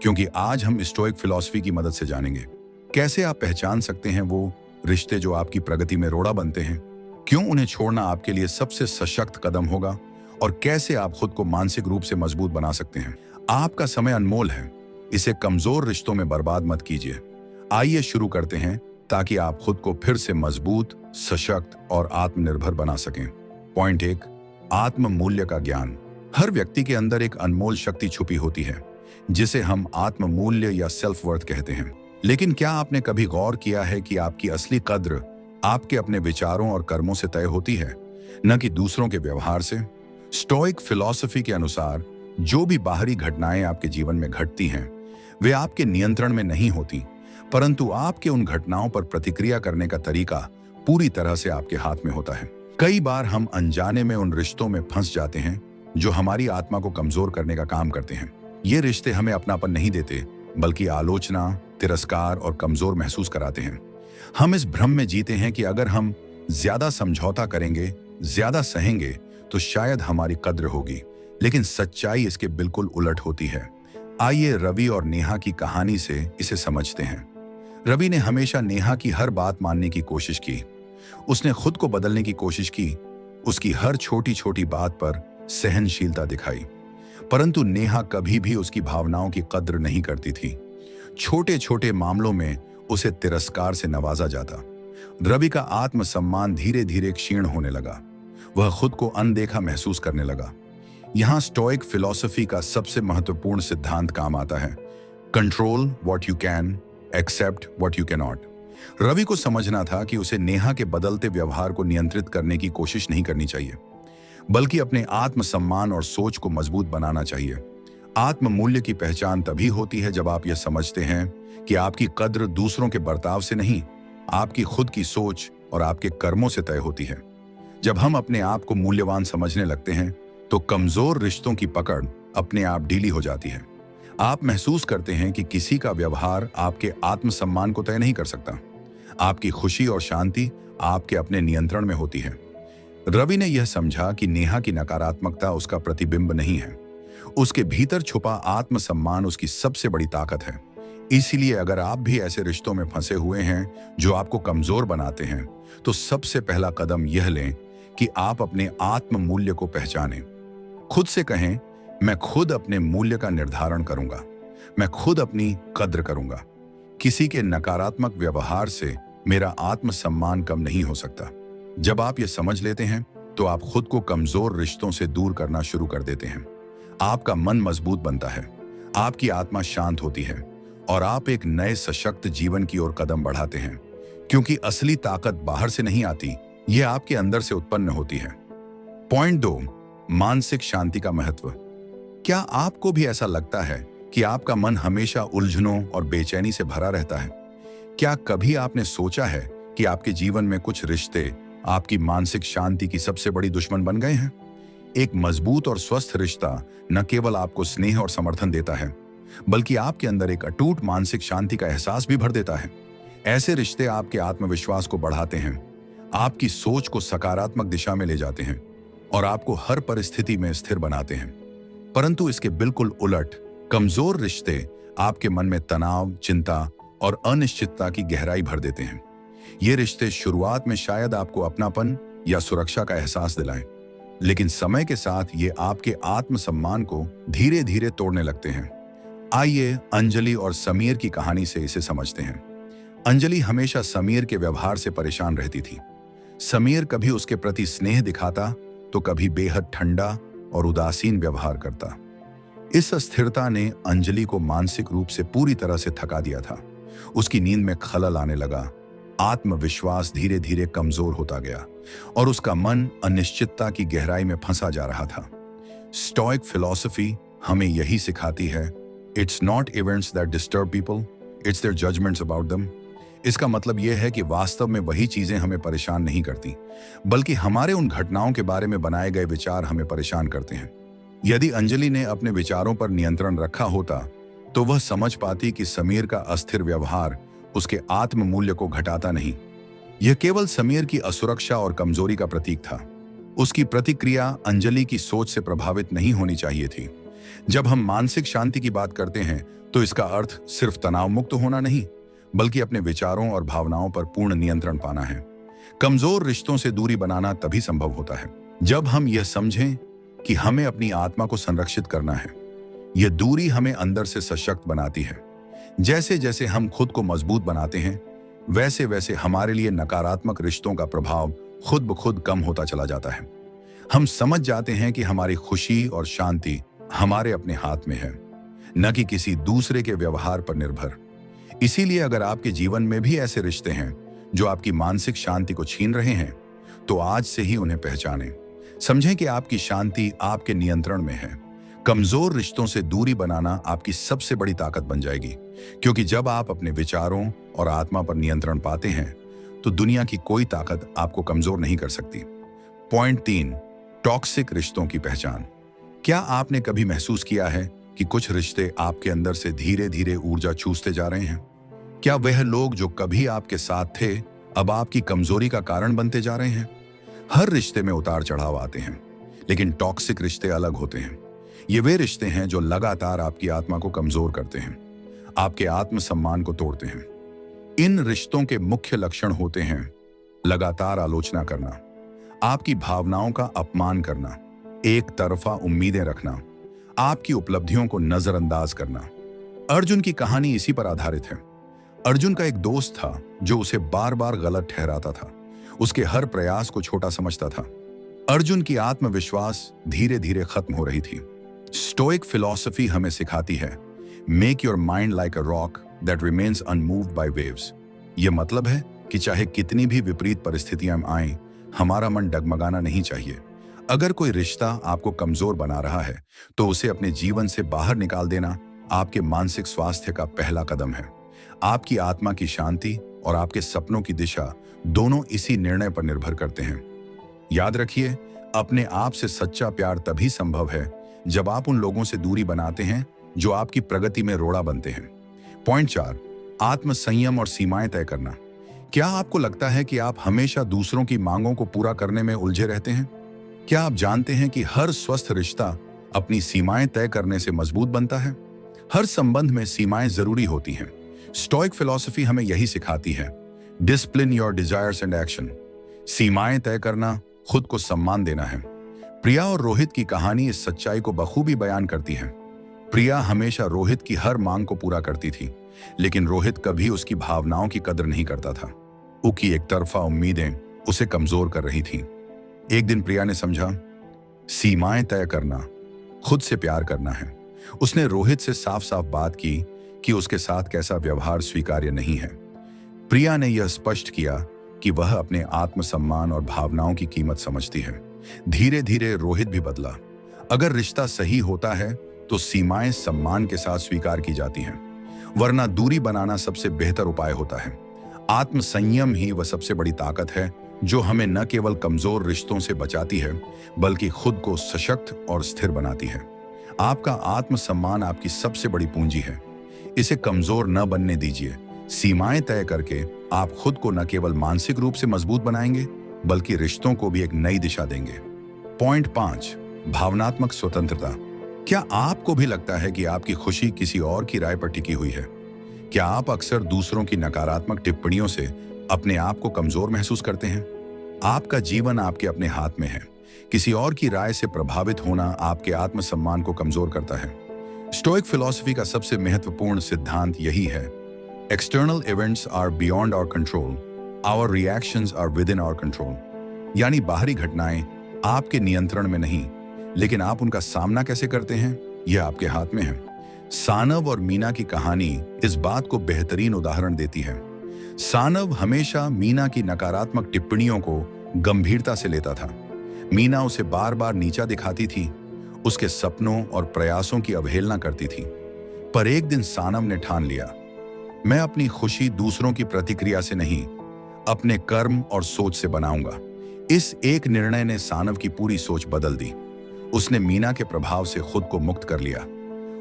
क्योंकि आज हम स्टोइक फिलॉसफी की मदद से जानेंगे कैसे आप पहचान सकते हैं वो रिश्ते जो आपकी प्रगति में रोड़ा बनते हैं, क्यों उन्हें छोड़ना आपके लिए सबसे सशक्त कदम होगा और कैसे आप खुद को मानसिक रूप से मजबूत बना सकते हैं। आपका समय अनमोल है, इसे कमजोर रिश्तों में बर्बाद मत कीजिए। आइए शुरू करते हैं ताकि आप खुद को फिर से मजबूत, सशक्त और आत्मनिर्भर बना सकें। पॉइंट 1, आत्म मूल्य का ज्ञान। हर व्यक्ति के अंदर एक अनमोल शक्ति छुपी होती है जिसे हम आत्म मूल्य या सेल्फ वर्थ कहते हैं। लेकिन क्या आपने कभी गौर किया है कि आपकी असली कद्र आपके अपने विचारों और कर्मों से तय होती है, न कि दूसरों के व्यवहार से? स्टोइक फिलॉसफी के अनुसार जो भी बाहरी घटनाएं आपके जीवन में घटती हैं, वे आपके नियंत्रण में नहीं होती, परंतु आपके उन घटनाओं पर प्रतिक्रिया करने का तरीका पूरी तरह से आपके हाथ में होता है। कई बार हम अनजाने में उन रिश्तों में फंस जाते हैं जो हमारी आत्मा को कमजोर करने का काम करते हैं। ये रिश्ते हमें अपनापन नहीं देते, बल्कि आलोचना, तिरस्कार और कमजोर महसूस कराते हैं। हम इस भ्रम में जीते हैं कि अगर हम ज्यादा समझौता करेंगे, ज्यादा सहेंगे, तो शायद हमारी कद्र होगी। लेकिन सच्चाई इसके बिल्कुल उलट होती है। आइए रवि और नेहा की कहानी से इसे समझते हैं। रवि ने हमेशा नेहा की हर बात मानने की कोशिश की। उसने खुद को बदलने की कोशिश की, उसकी हर छोटी छोटी बात पर सहनशीलता दिखाई, परंतु नेहा कभी भी उसकी भावनाओं की कद्र नहीं करती थी। छोटे छोटे मामलों में उसे तिरस्कार से नवाजा जाता। रवि का आत्मसम्मान धीरे धीरे क्षीण होने लगा। वह खुद को अनदेखा महसूस करने लगा। यहां स्टोइक फिलॉसफी का सबसे महत्वपूर्ण सिद्धांत काम आता है, control what you can, accept what you cannot. Ravi को समझना था कि उसे नेहा के बदलते व्यवहार को नियंत्रित करने की कोशिश नहीं करनी चाहिए, बल्कि अपने आत्मसम्मान और सोच को मजबूत बनाना चाहिए। आत्म मूल्य की पहचान तभी होती है जब आप यह समझते हैं कि आपकी कद्र दूसरों के बर्ताव से नहीं, आपकी खुद की सोच और आपके कर्मों से तय होती है। जब हम अपने आप को मूल्यवान समझने लगते हैं तो कमजोर रिश्तों की पकड़ अपने आप ढीली हो जाती है। आप महसूस करते हैं कि किसी का व्यवहार आपके आत्मसम्मान को तय नहीं कर सकता। आपकी खुशी और शांति आपके अपने नियंत्रण में होती है। रवि ने यह समझा कि नेहा की नकारात्मकता उसका प्रतिबिंब नहीं है, उसके भीतर छुपा आत्मसम्मान उसकी सबसे बड़ी ताकत है। इसीलिए अगर आप भी ऐसे रिश्तों में फंसे हुए हैं जो आपको कमजोर बनाते हैं, तो सबसे पहला कदम यह लें कि आप अपने आत्म मूल्य को पहचानें। खुद से कहें, मैं खुद अपने मूल्य का निर्धारण करूंगा, मैं खुद अपनी कद्र करूंगा। किसी के नकारात्मक व्यवहार से मेरा आत्मसम्मान कम नहीं हो सकता। जब आप ये समझ लेते हैं, तो आप खुद को कमजोर रिश्तों से दूर करना शुरू कर देते हैं। आपका मन मजबूत बनता है, आपकी आत्मा शांत होती है और आप एक नए सशक्त जीवन की ओर कदम बढ़ाते हैं। क्योंकि असली ताकत बाहर से नहीं आती, यह आपके अंदर से उत्पन्न होती है। पॉइंट 2, मानसिक शांति का महत्व। क्या आपको भी ऐसा लगता है कि आपका मन हमेशा उलझनों और बेचैनी से भरा रहता है? क्या कभी आपने सोचा है कि आपके जीवन में कुछ रिश्ते आपकी मानसिक शांति की सबसे बड़ी दुश्मन बन गए हैं? एक मजबूत और स्वस्थ रिश्ता न केवल आपको स्नेह और समर्थन देता है, बल्कि आपके अंदर एक अटूट मानसिक शांति का एहसास भी भर देता है। ऐसे रिश्ते आपके आत्मविश्वास को बढ़ाते हैं, आपकी सोच को सकारात्मक दिशा में ले जाते हैं और आपको हर परिस्थिति में स्थिर बनाते हैं। परंतु इसके बिल्कुल उलट, कमजोर रिश्ते आपके मन में तनाव, चिंता और अनिश्चितता की गहराई भर देते हैं। ये रिश्ते शुरुआत में शायद आपको अपनापन या सुरक्षा का एहसास दिलाएं, लेकिन समय के साथ ये आपके आत्मसम्मान को धीरे धीरे तोड़ने लगते हैं। आइए अंजलि और समीर की कहानी से इसे समझते हैं। अंजलि हमेशा समीर के व्यवहार से परेशान रहती थी। समीर कभी उसके प्रति स्नेह दिखाता, तो कभी बेहद ठंडा और उदासीन व्यवहार करता। इस अस्थिरता ने अंजलि को मानसिक रूप से पूरी तरह से थका दिया था। उसकी नींद में खलल आने लगा, आत्मविश्वास धीरे धीरे कमजोर होता गया और उसका मन अनिश्चितता की गहराई में फंसा जा रहा था। स्टोइक फिलॉसफी हमें यही सिखाती है, it's not events that disturb people, it's their judgments about them. इसका मतलब यह है कि वास्तव में वही चीजें हमें परेशान नहीं करती, बल्कि हमारे उन घटनाओं के बारे में बनाए गए विचार हमें परेशान करते हैं। यदि अंजलि ने अपने विचारों पर नियंत्रण रखा होता, तो वह समझ पाती कि समीर का अस्थिर व्यवहार उसके आत्म मूल्य को घटाता नहीं, यह केवल समीर की असुरक्षा और कमजोरी का प्रतीक था। उसकी प्रतिक्रिया अंजलि की सोच से प्रभावित नहीं होनी चाहिए थी। जब हम मानसिक शांति की बात करते हैं, तो इसका अर्थ सिर्फ तनाव मुक्त होना नहीं, बल्कि अपने विचारों और भावनाओं पर पूर्ण नियंत्रण पाना है। कमजोर रिश्तों से दूरी बनाना तभी संभव होता है जब हम यह समझें कि हमें अपनी आत्मा को संरक्षित करना है। यह दूरी हमें अंदर से सशक्त बनाती है। जैसे जैसे हम खुद को मजबूत बनाते हैं, वैसे वैसे हमारे लिए नकारात्मक रिश्तों का प्रभाव खुद ब खुद कम होता चला जाता है। हम समझ जाते हैं कि हमारी खुशी और शांति हमारे अपने हाथ में है, न कि किसी दूसरे के व्यवहार पर निर्भर। इसीलिए अगर आपके जीवन में भी ऐसे रिश्ते हैं जो आपकी मानसिक शांति को छीन रहे हैं, तो आज से ही उन्हें पहचानें। समझें कि आपकी शांति आपके नियंत्रण में है। कमजोर रिश्तों से दूरी बनाना आपकी सबसे बड़ी ताकत बन जाएगी, क्योंकि जब आप अपने विचारों और आत्मा पर नियंत्रण पाते हैं, तो दुनिया की कोई ताकत आपको कमजोर नहीं कर सकती। पॉइंट 3, टॉक्सिक रिश्तों की पहचान। क्या आपने कभी महसूस किया है कि कुछ रिश्ते आपके अंदर से धीरे धीरे ऊर्जा चूसते जा रहे हैं? क्या वह लोग जो कभी आपके साथ थे, अब आपकी कमजोरी का कारण बनते जा रहे हैं? हर रिश्ते में उतार चढ़ाव आते हैं, लेकिन टॉक्सिक रिश्ते अलग होते हैं। ये वे रिश्ते हैं जो लगातार आपकी आत्मा को कमजोर करते हैं, आपके आत्मसम्मान को तोड़ते हैं। इन रिश्तों के मुख्य लक्षण होते हैं लगातार आलोचना करना, आपकी भावनाओं का अपमान करना, एक तरफा उम्मीदें रखना, आपकी उपलब्धियों को नजरअंदाज करना। अर्जुन की कहानी इसी पर आधारित है। अर्जुन का एक दोस्त था जो उसे बार बार गलत ठहराता था, उसके हर प्रयास को छोटा समझता था। अर्जुन की आत्मविश्वास धीरे धीरे खत्म हो रही थी। स्टोइक फिलॉसफी हमें सिखाती है, make your mind like a rock that remains unmoved by waves. यह मतलब है कि चाहे कितनी भी विपरीत परिस्थितियां आएं, हमारा मन डगमगाना नहीं चाहिए। अगर कोई रिश्ता आपको कमजोर बना रहा है, तो उसे अपने जीवन से बाहर निकाल देना आपके मानसिक स्वास्थ्य का पहला कदम है। आपकी आत्मा की शांति और आपके सपनों की दिशा दोनों इसी निर्णय पर निर्भर करते हैं। याद रखिए, अपने आप से सच्चा प्यार तभी संभव है जब आप उन लोगों से दूरी बनाते हैं जो आपकी प्रगति में रोड़ा बनते हैं। पॉइंट 4, आत्म संयम और सीमाएं तय करना। क्या आपको लगता है कि आप हमेशा दूसरों की मांगों को पूरा करने में उलझे रहते हैं? क्या आप जानते हैं कि हर स्वस्थ रिश्ता अपनी सीमाएं तय करने से मजबूत बनता है? हर संबंध में सीमाएं जरूरी होती हैं। स्टोइक फिलॉसफी हमें यही सिखाती है। Discipline your desires and action. सीमाएं तय करना खुद को सम्मान देना है। प्रिया और रोहित की कहानी इस सच्चाई को बखूबी बयान करती है। प्रिया हमेशा रोहित की हर मांग को पूरा करती थी, लेकिन रोहित कभी उसकी भावनाओं की कदर नहीं करता था। उसकी एक तरफा उम्मीदें उसे कमजोर कर रही थीं। एक दिन प्रिया ने समझा, सीमाएं तय करना खुद से प्यार करना है। उसने रोहित से साफ साफ बात की कि उसके साथ कैसा व्यवहार स्वीकार्य नहीं है। प्रिया ने यह स्पष्ट किया कि वह अपने आत्मसम्मान और भावनाओं की कीमत समझती है। धीरे धीरे रोहित भी बदला। अगर रिश्ता सही होता है तो सीमाएं सम्मान के साथ स्वीकार की जाती हैं, वरना दूरी बनाना सबसे बेहतर उपाय होता है। आत्मसंयम ही वह सबसे बड़ी ताकत है जो हमें न केवल कमजोर रिश्तों से बचाती है, बल्कि खुद को सशक्त और स्थिर बनाती है। आपका आत्मसम्मान आपकी सबसे बड़ी पूंजी है। इसे कमजोर न बनने दीजिए। सीमाएं तय करके आप खुद को न केवल मानसिक रूप से मजबूत बनाएंगे, बल्कि रिश्तों को भी एक नई दिशा देंगे। पॉइंट 5, भावनात्मक स्वतंत्रता। क्या आपको भी लगता है कि आपकी खुशी किसी और की राय पर टिकी हुई है? क्या आप अक्सर दूसरों की नकारात्मक टिप्पणियों से अपने आप को कमजोर महसूस करते हैं? आपका जीवन आपके अपने हाथ में है। किसी और की राय से प्रभावित होना आपके आत्मसम्मान को कमजोर करता है। स्टोइक फिलॉसफी का सबसे महत्वपूर्ण सिद्धांत यही है। External events are beyond our control, our reactions are within our control. यानी बाहरी घटनाएं आपके नियंत्रण में नहीं, लेकिन आप उनका सामना कैसे करते हैं यह आपके हाथ में है। सानव और मीना की कहानी इस बात को बेहतरीन उदाहरण देती है। सानव हमेशा मीना की नकारात्मक टिप्पणियों को गंभीरता से लेता था। मीना उसे बार बार नीचा दिखाती थी, उसके सपनों और प्रयासों की अवहेलना करती थी। पर एक दिन सानव ने ठान लिया, मैं अपनी खुशी दूसरों की प्रतिक्रिया से नहीं, अपने कर्म और सोच से बनाऊंगा। इस एक निर्णय ने सानव की पूरी सोच बदल दी। उसने मीना के प्रभाव से खुद को मुक्त कर लिया।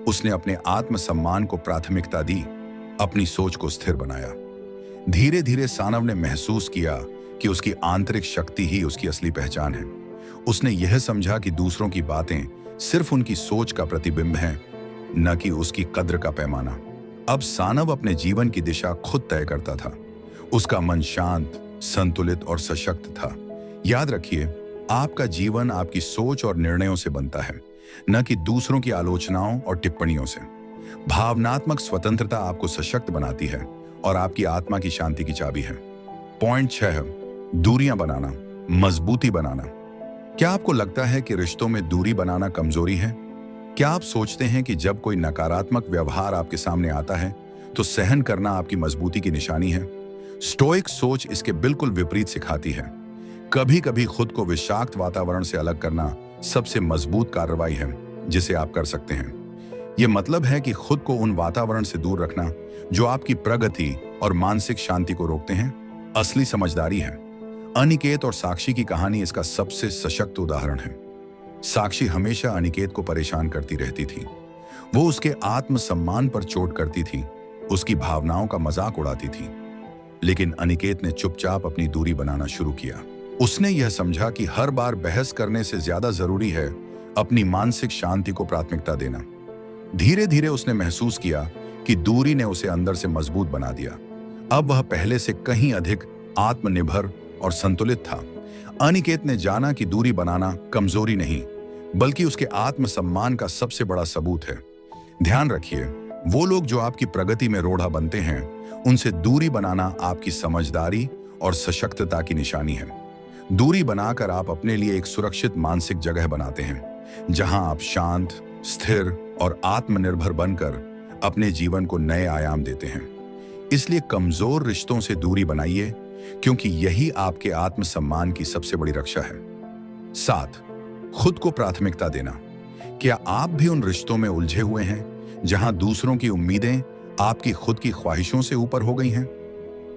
उसने अपने आत्मसम्मान को प्राथमिकता दी, अपनी सोच को स्थिर बनाया। धीरे धीरे सानव ने महसूस किया कि उसकी आंतरिक शक्ति ही उसकी असली पहचान है। उसने यह समझा कि दूसरों की बातें सिर्फ उनकी सोच का प्रतिबिंब हैं, न कि उसकी कद्र का पैमाना। अब सानव अपने जीवन की दिशा खुद तय करता था। उसका मन शांत, संतुलित और सशक्त था। याद रखिए, आपका जीवन आपकी सोच और निर्णयों से बनता है, न कि दूसरों की आलोचनाओं और टिप्पणियों से। भावनात्मक स्वतंत्रता आपको सशक्त बनाती है और आपकी आत्मा की शांति की चाबी है। पॉइंट 6, दूरियां बनाना, मजबूती बनाना। क्या आपको लगता है कि रिश्तों में दूरी बनाना कमजोरी है? क्या आप सोचते हैं कि जब कोई नकारात्मक व्यवहार आपके सामने आता है तो सहन करना आपकी मजबूती की निशानी है? स्टोइक सोच इसके बिल्कुल विपरीत सिखाती है। कभी कभी खुद को विषाक्त वातावरण से अलग करना सबसे मजबूत कार्रवाई है जिसे आप कर सकते हैं। यह मतलब है कि खुद को उन वातावरण से दूर रखना जो आपकी प्रगति और मानसिक शांति को रोकते हैं। असली समझदारी है। अनिकेत और साक्षी की कहानी इसका सबसे सशक्त उदाहरण है। साक्षी हमेशा अनिकेत को परेशान करती रहती थी। वो उसके आत्मसम्मान पर चोट करती थी, उसकी भावनाओं का मजाक उड़ाती थी। लेकिन अनिकेत ने चुपचाप अपनी दूरी बनाना शुरू किया। उसने यह समझा कि हर बार बहस करने से ज्यादा जरूरी है अपनी मानसिक शांति को प्राथमिकता देना। धीरे धीरे उसने महसूस किया कि दूरी ने उसे अंदर से मजबूत बना दिया। अब वह पहले से कहीं अधिक आत्मनिर्भर और संतुलित था। अनिकेत ने जाना कि दूरी बनाना कमजोरी नहीं, बल्कि उसके आत्मसम्मान का सबसे बड़ा सबूत है। ध्यान रखिए, वो लोग जो आपकी प्रगति में रोड़ा बनते हैं, उनसे दूरी बनाना आपकी समझदारी और सशक्तता की निशानी है। दूरी बनाकर आप अपने लिए एक सुरक्षित मानसिक जगह बनाते हैं, जहां आप शांत, स्थिर और आत्मनिर्भर बनकर अपने जीवन को नए आयाम देते हैं। इसलिए कमजोर रिश्तों से दूरी बनाइए, क्योंकि यही आपके आत्मसम्मान की सबसे बड़ी रक्षा है। 7, खुद को प्राथमिकता देना। क्या आप भी उन रिश्तों में उलझे हुए हैं जहां दूसरों की उम्मीदें आपकी खुद की ख्वाहिशों से ऊपर हो गई हैं?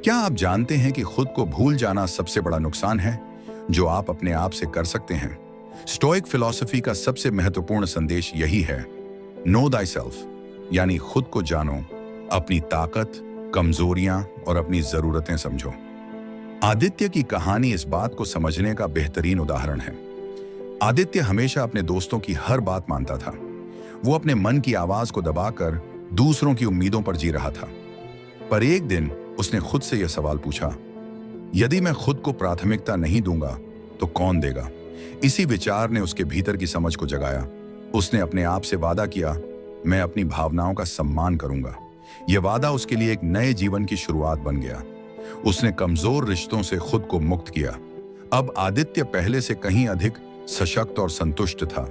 क्या आप जानते हैं कि खुद को भूल जाना सबसे बड़ा नुकसान है जो आप अपने आप से कर सकते हैं? स्टोइक फिलॉसफी का सबसे महत्वपूर्ण संदेश यही है, नो दाई सेल्फ, यानी खुद को जानो, अपनी ताकत, कमजोरियां और अपनी जरूरतें समझो। आदित्य की कहानी इस बात को समझने का बेहतरीन उदाहरण है। आदित्य हमेशा अपने दोस्तों की हर बात मानता था। वो अपने मन की आवाज को दबाकर दूसरों की उम्मीदों पर जी रहा था। पर एक दिन उसने खुद से यह सवाल पूछा, यदि मैं खुद को प्राथमिकता नहीं दूंगा तो कौन देगा? इसी विचार ने उसके भीतर की समझ को जगाया। उसने अपने आप से वादा किया, मैं अपनी भावनाओं का सम्मान करूंगा। यह वादा उसके लिए एक नए जीवन की शुरुआत बन गया। उसने कमजोर रिश्तों से खुद को मुक्त किया। अब आदित्य पहले से कहीं अधिक सशक्त और संतुष्ट था,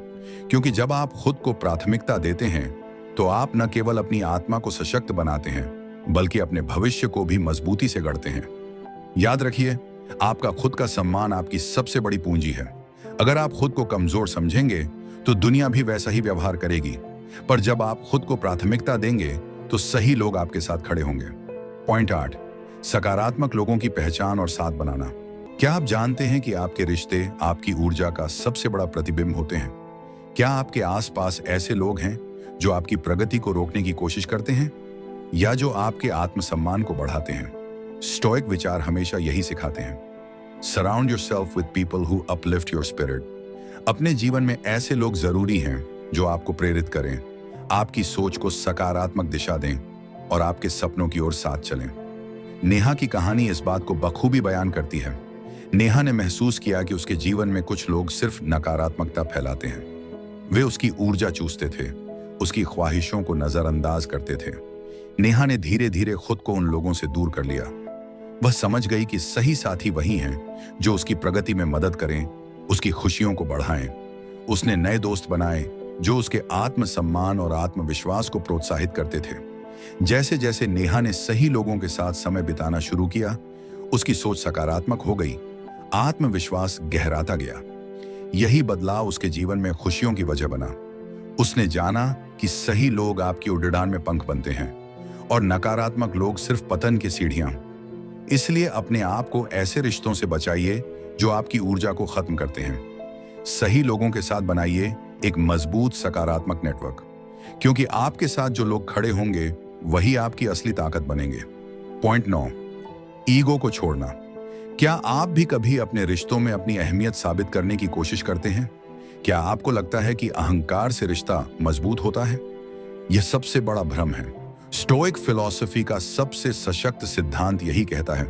क्योंकि जब आप खुद को प्राथमिकता देते हैं तो आप न केवल अपनी आत्मा को सशक्त बनाते हैं, बल्कि अपने भविष्य को भी मजबूती से गढ़ते हैं। याद रखिए, आपका खुद का सम्मान आपकी सबसे बड़ी पूंजी है। अगर आप खुद को कमजोर समझेंगे तो दुनिया भी वैसा ही व्यवहार करेगी, पर जब आप खुद को प्राथमिकता देंगे तो सही लोग आपके साथ खड़े होंगे। पॉइंट 8, सकारात्मक लोगों की पहचान और साथ बनाना। क्या आप जानते हैं कि आपके रिश्ते आपकी ऊर्जा का सबसे बड़ा प्रतिबिंब होते हैं? क्या आपके आसपास ऐसे लोग हैं जो आपकी प्रगति को रोकने की कोशिश करते हैं, या जो आपके आत्मसम्मान को बढ़ाते हैं? स्टोइक विचार हमेशा यही सिखाते हैं, surround yourself with people who uplift your spirit. अपने जीवन में ऐसे लोग जरूरी हैं जो आपको प्रेरित करें, आपकी सोच को सकारात्मक दिशा दें और आपके सपनों की ओर साथ चलें। नेहा की कहानी इस बात को बखूबी बयान करती है। नेहा ने महसूस किया कि उसके जीवन में कुछ लोग सिर्फ नकारात्मकता फैलाते हैं। वे उसकी ऊर्जा चूसते थे, उसकी ख्वाहिशों को नजरअंदाज करते थे। नेहा ने धीरे धीरे खुद को उन लोगों से दूर कर लिया। वह समझ गई कि सही साथी वही हैं जो उसकी प्रगति में मदद करें, उसकी खुशियों को बढ़ाएं। उसने नए दोस्त बनाए जो उसके आत्मसम्मान और आत्मविश्वास को प्रोत्साहित करते थे। जैसे जैसे नेहा ने सही लोगों के साथ समय बिताना शुरू किया, उसकी सोच सकारात्मक हो गई, आत्मविश्वास गहराता गया। यही बदलाव उसके जीवन में खुशियों की वजह बना। उसने जाना कि सही लोग आपकी उड़ान में पंख बनते हैं और नकारात्मक लोग सिर्फ पतन की सीढ़ियां। इसलिए अपने आप को ऐसे रिश्तों से बचाइए जो आपकी ऊर्जा को खत्म करते हैं। सही लोगों के साथ बनाइए एक मजबूत सकारात्मक नेटवर्क, क्योंकि आपके साथ जो लोग खड़े होंगे वही आपकी असली ताकत बनेंगे। पॉइंट 9, ईगो को छोड़ना। क्या आप भी कभी अपने रिश्तों में अपनी अहमियत साबित करने की कोशिश करते हैं? क्या आपको लगता है कि अहंकार से रिश्ता मजबूत होता है? यह सबसे बड़ा भ्रम है। स्टोइक फिलॉसफी का सबसे सशक्त सिद्धांत यही कहता है,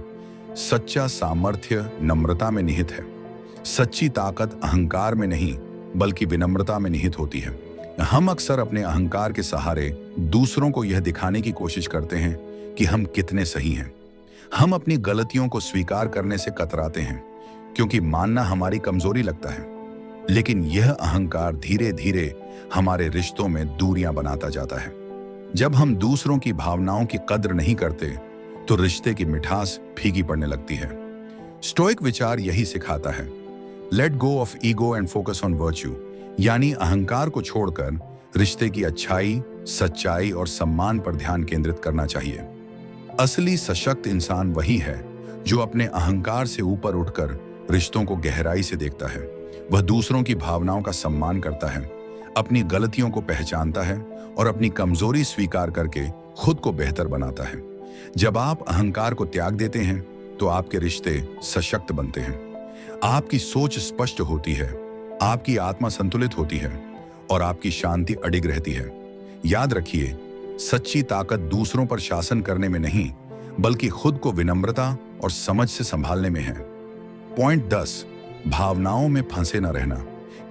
सच्चा सामर्थ्य नम्रता में निहित है। सच्ची ताकत अहंकार में नहीं, बल्कि विनम्रता में निहित होती है। हम अक्सर अपने अहंकार के सहारे दूसरों को यह दिखाने की कोशिश करते हैं कि हम कितने सही हैं। हम अपनी गलतियों को स्वीकार करने से कतराते हैं, क्योंकि मानना हमारी कमजोरी लगता है। लेकिन यह अहंकार धीरे धीरे हमारे रिश्तों में दूरियां बनाता जाता है। जब हम दूसरों की भावनाओं की कद्र नहीं करते तो रिश्ते की मिठास फीकी पड़ने लगती है। स्टोइक विचार यही सिखाता है, let go of ego and focus on virtue, यानी अहंकार को छोड़कर रिश्ते की अच्छाई, सच्चाई और सम्मान पर ध्यान केंद्रित करना चाहिए। असली सशक्त इंसान वही है जो अपने अहंकार से ऊपर उठकर रिश्तों को गहराई से देखता है। वह दूसरों की भावनाओं का सम्मान करता है, अपनी गलतियों को पहचानता है और अपनी कमजोरी स्वीकार करके खुद को बेहतर बनाता है। जब आप अहंकार को त्याग देते हैं तो आपके रिश्ते सशक्त बनते हैं, आपकी सोच स्पष्ट होती है, आपकी आत्मा संतुलित होती है और आपकी शांति अडिग रहती है। याद रखिए, सच्ची ताकत दूसरों पर शासन करने में नहीं, बल्कि खुद को विनम्रता और समझ से संभालने में है। पॉइंट 10, भावनाओं में फंसे न रहना।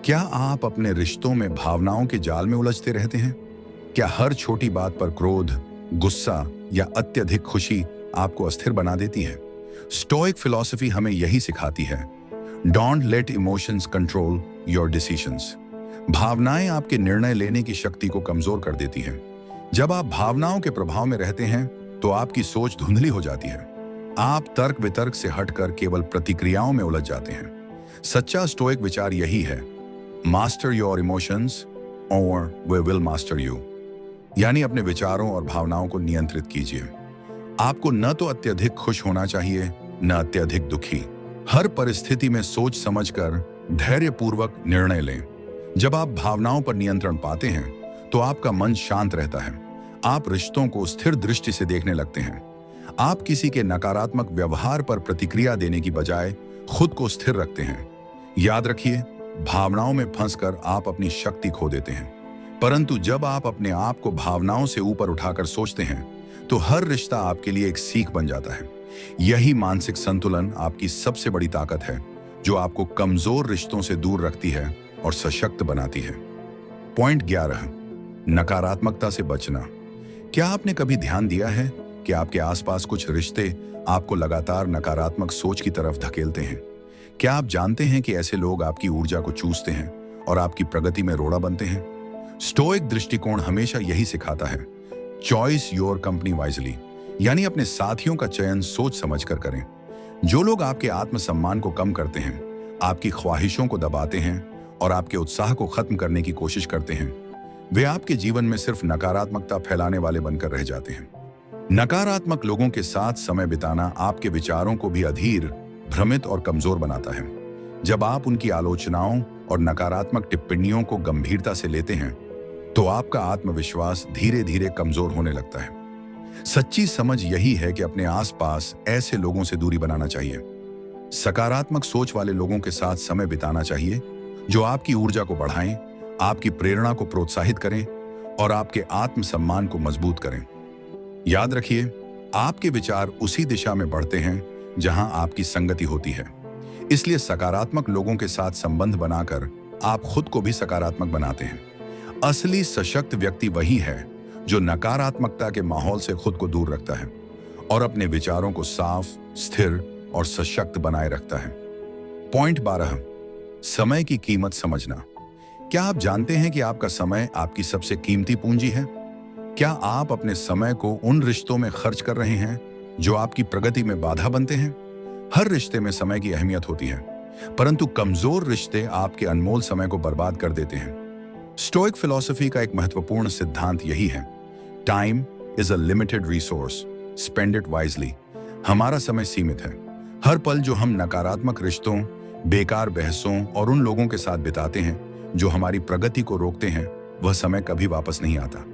क्या आप अपने रिश्तों में भावनाओं के जाल में उलझते रहते हैं? क्या हर छोटी बात पर क्रोध, गुस्सा या अत्यधिक खुशी आपको अस्थिर बना देती है? स्टोइक फिलॉसफी हमें यही सिखाती है, don't let emotions control your decisions. भावनाएं आपके निर्णय लेने की शक्ति को कमजोर कर देती हैं। जब आप भावनाओं के प्रभाव में रहते हैं तो आपकी सोच धुंधली हो जाती है। आप तर्क वितर्क से हटकर केवल प्रतिक्रियाओं में उलझ जाते हैं। सच्चा स्टोइक विचार यही है, मास्टर योर इमोशंस और वे विल मास्टर यू, यानी अपने विचारों और भावनाओं को नियंत्रित कीजिए। आपको न तो अत्यधिक खुश होना चाहिए, न अत्यधिक दुखी। हर परिस्थिति में सोच समझकर धैर्यपूर्वक निर्णय लें। जब आप भावनाओं पर नियंत्रण पाते हैं तो आपका मन शांत रहता है। आप रिश्तों को स्थिर दृष्टि से देखने लगते हैं। आप किसी के नकारात्मक व्यवहार पर प्रतिक्रिया देने की बजाय खुद को स्थिर रखते हैं। याद रखिए, भावनाओं में फंसकर आप अपनी शक्ति खो देते हैं, परंतु जब आप अपने आप को भावनाओं से ऊपर उठाकर सोचते हैं तो हर रिश्ता आपके लिए एक सीख बन जाता है। यही मानसिक संतुलन आपकी सबसे बड़ी ताकत है, जो आपको कमजोर रिश्तों से दूर रखती है और सशक्त बनाती है। पॉइंट 11, नकारात्मकता से बचना। क्या आपने कभी ध्यान दिया है कि आपके आसपास कुछ रिश्ते आपको लगातार नकारात्मक सोच की तरफ धकेलते हैं? क्या आप जानते हैं कि ऐसे लोग आपकी ऊर्जा को चूसते हैं और आपकी प्रगति में रोड़ा बनते हैं? स्टोइक दृष्टिकोण हमेशा यही सिखाता है, चॉइस योर कंपनी वाइजली, यानी अपने साथियों का चयन सोच समझकर करें। जो लोग आपके आत्मसम्मान को कम करते हैं, आपकी ख्वाहिशों को दबाते हैं और आपके उत्साह को खत्म करने की कोशिश करते हैं, वे आपके जीवन में सिर्फ नकारात्मकता फैलाने वाले बनकर रह जाते हैं। नकारात्मक लोगों के साथ समय बिताना आपके विचारों को भी अधीर, भ्रमित और कमजोर बनाता है। जब आप उनकी आलोचनाओं और नकारात्मक टिप्पणियों को गंभीरता से लेते हैं तो आपका आत्मविश्वास धीरे धीरे कमजोर होने लगता है। सच्ची समझ यही है कि अपने आसपास ऐसे लोगों से दूरी बनाना चाहिए। सकारात्मक सोच वाले लोगों के साथ समय बिताना चाहिए, जो आपकी ऊर्जा को बढ़ाएं, आपकी प्रेरणा को प्रोत्साहित करें और आपके आत्मसम्मान को मजबूत करें। याद रखिए, आपके विचार उसी दिशा में बढ़ते हैं जहां आपकी संगति होती है। इसलिए सकारात्मक लोगों के साथ संबंध बनाकर आप खुद को भी सकारात्मक बनाते हैं। असली सशक्त व्यक्ति वही है जो नकारात्मकता के माहौल से खुद को दूर रखता है और अपने विचारों को साफ, स्थिर और सशक्त बनाए रखता है। पॉइंट 12, समय की कीमत समझना। क्या आप जानते हैं कि आपका समय आपकी सबसे कीमती पूंजी है? क्या आप अपने समय को उन रिश्तों में खर्च कर रहे हैं जो आपकी प्रगति में बाधा बनते हैं? हर रिश्ते में समय की अहमियत होती है, परंतु कमजोर रिश्ते आपके अनमोल समय को बर्बाद कर देते हैं। स्टोइक फिलॉसफी का एक महत्वपूर्ण सिद्धांत यही है, time is a limited resource, spend it wisely. हमारा समय सीमित है। हर पल जो हम नकारात्मक रिश्तों, बेकार बहसों और उन लोगों के साथ बिताते हैं जो हमारी प्रगति को रोकते हैं, वह समय कभी वापस नहीं आता।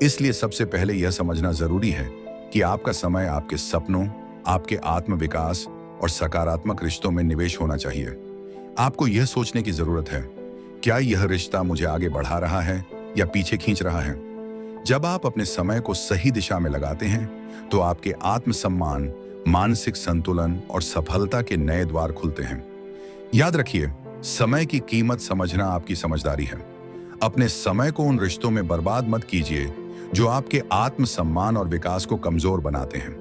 इसलिए सबसे पहले यह समझना जरूरी है कि आपका समय आपके सपनों, आपके आत्मविकास और सकारात्मक रिश्तों में निवेश होना चाहिए। आपको यह सोचने की जरूरत है, क्या यह रिश्ता मुझे आगे बढ़ा रहा है या पीछे खींच रहा है? जब आप अपने समय को सही दिशा में लगाते हैं तो आपके आत्मसम्मान, मानसिक संतुलन और सफलता के नए द्वार खुलते हैं। याद रखिए, समय की कीमत समझना आपकी समझदारी है। अपने समय को उन रिश्तों में बर्बाद मत कीजिए जो आपके आत्मसम्मान और विकास को कमजोर बनाते हैं।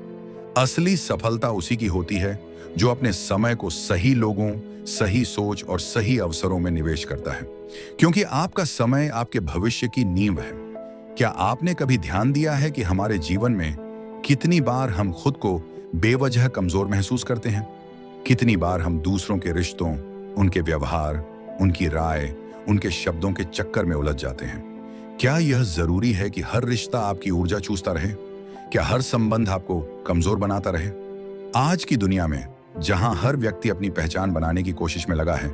असली सफलता उसी की होती है जो अपने समय को सही लोगों, सही सोच और सही अवसरों में निवेश करता है, क्योंकि आपका समय आपके भविष्य की नींव है। क्या आपने कभी ध्यान दिया है कि हमारे जीवन में कितनी बार हम खुद को बेवजह कमजोर महसूस करते हैं? कितनी बार हम दूसरों के रिश्तों, उनके व्यवहार, उनकी राय, उनके शब्दों के चक्कर में उलझ जाते हैं? क्या यह जरूरी है कि हर रिश्ता आपकी ऊर्जा चूसता रहे? क्या हर संबंध आपको कमजोर बनाता रहे? आज की दुनिया में जहां हर व्यक्ति अपनी पहचान बनाने की कोशिश में लगा है,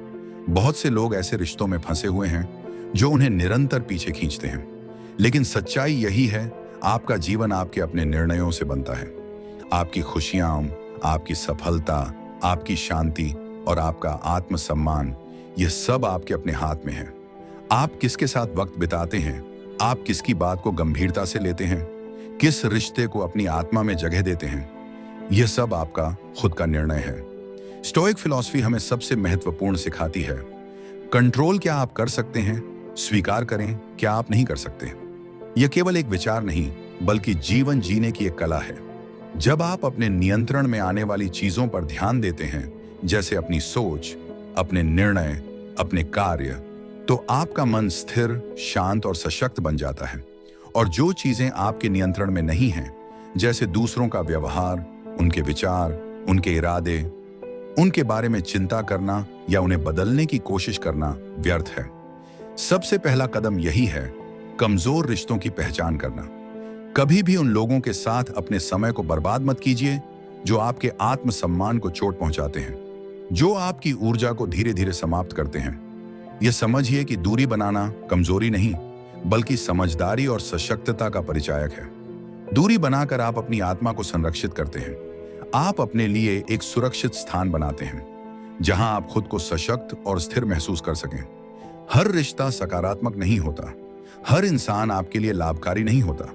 बहुत से लोग ऐसे रिश्तों में फंसे हुए हैं जो उन्हें निरंतर पीछे खींचते हैं। लेकिन सच्चाई यही है, आपका जीवन आपके अपने निर्णयों से बनता है। आपकी खुशियां, आपकी सफलता, आपकी शांति और आपका आत्मसम्मान, यह सब आपके अपने हाथ में है। आप किसके साथ वक्त बिताते हैं, आप किसकी बात को गंभीरता से लेते हैं, किस रिश्ते को अपनी आत्मा में जगह देते हैं, यह सब आपका खुद का निर्णय है। स्टोइक फिलॉसफी हमें सबसे महत्वपूर्ण सिखाती है, कंट्रोल क्या आप कर सकते हैं, स्वीकार करें क्या आप नहीं कर सकते। यह केवल एक विचार नहीं, बल्कि जीवन जीने की एक कला है। जब आप अपने नियंत्रण में आने वाली चीजों पर ध्यान देते हैं, जैसे अपनी सोच, अपने निर्णय, अपने कार्य, तो आपका मन स्थिर, शांत और सशक्त बन जाता है। और जो चीजें आपके नियंत्रण में नहीं हैं, जैसे दूसरों का व्यवहार, उनके विचार, उनके इरादे, उनके बारे में चिंता करना या उन्हें बदलने की कोशिश करना व्यर्थ है। सबसे पहला कदम यही है, कमजोर रिश्तों की पहचान करना। कभी भी उन लोगों के साथ अपने समय को बर्बाद मत कीजिए जो आपके आत्मसम्मान को चोट पहुंचाते हैं, जो आपकी ऊर्जा को धीरे धीरे समाप्त करते हैं। यह समझिए कि दूरी बनाना कमजोरी नहीं, बल्कि समझदारी और सशक्तता का परिचायक है। दूरी बनाकर आप अपनी आत्मा को संरक्षित करते हैं। आप अपने लिए एक सुरक्षित स्थान बनाते हैं जहां आप खुद को सशक्त और स्थिर महसूस कर सकें। हर रिश्ता सकारात्मक नहीं होता, हर इंसान आपके लिए लाभकारी नहीं होता।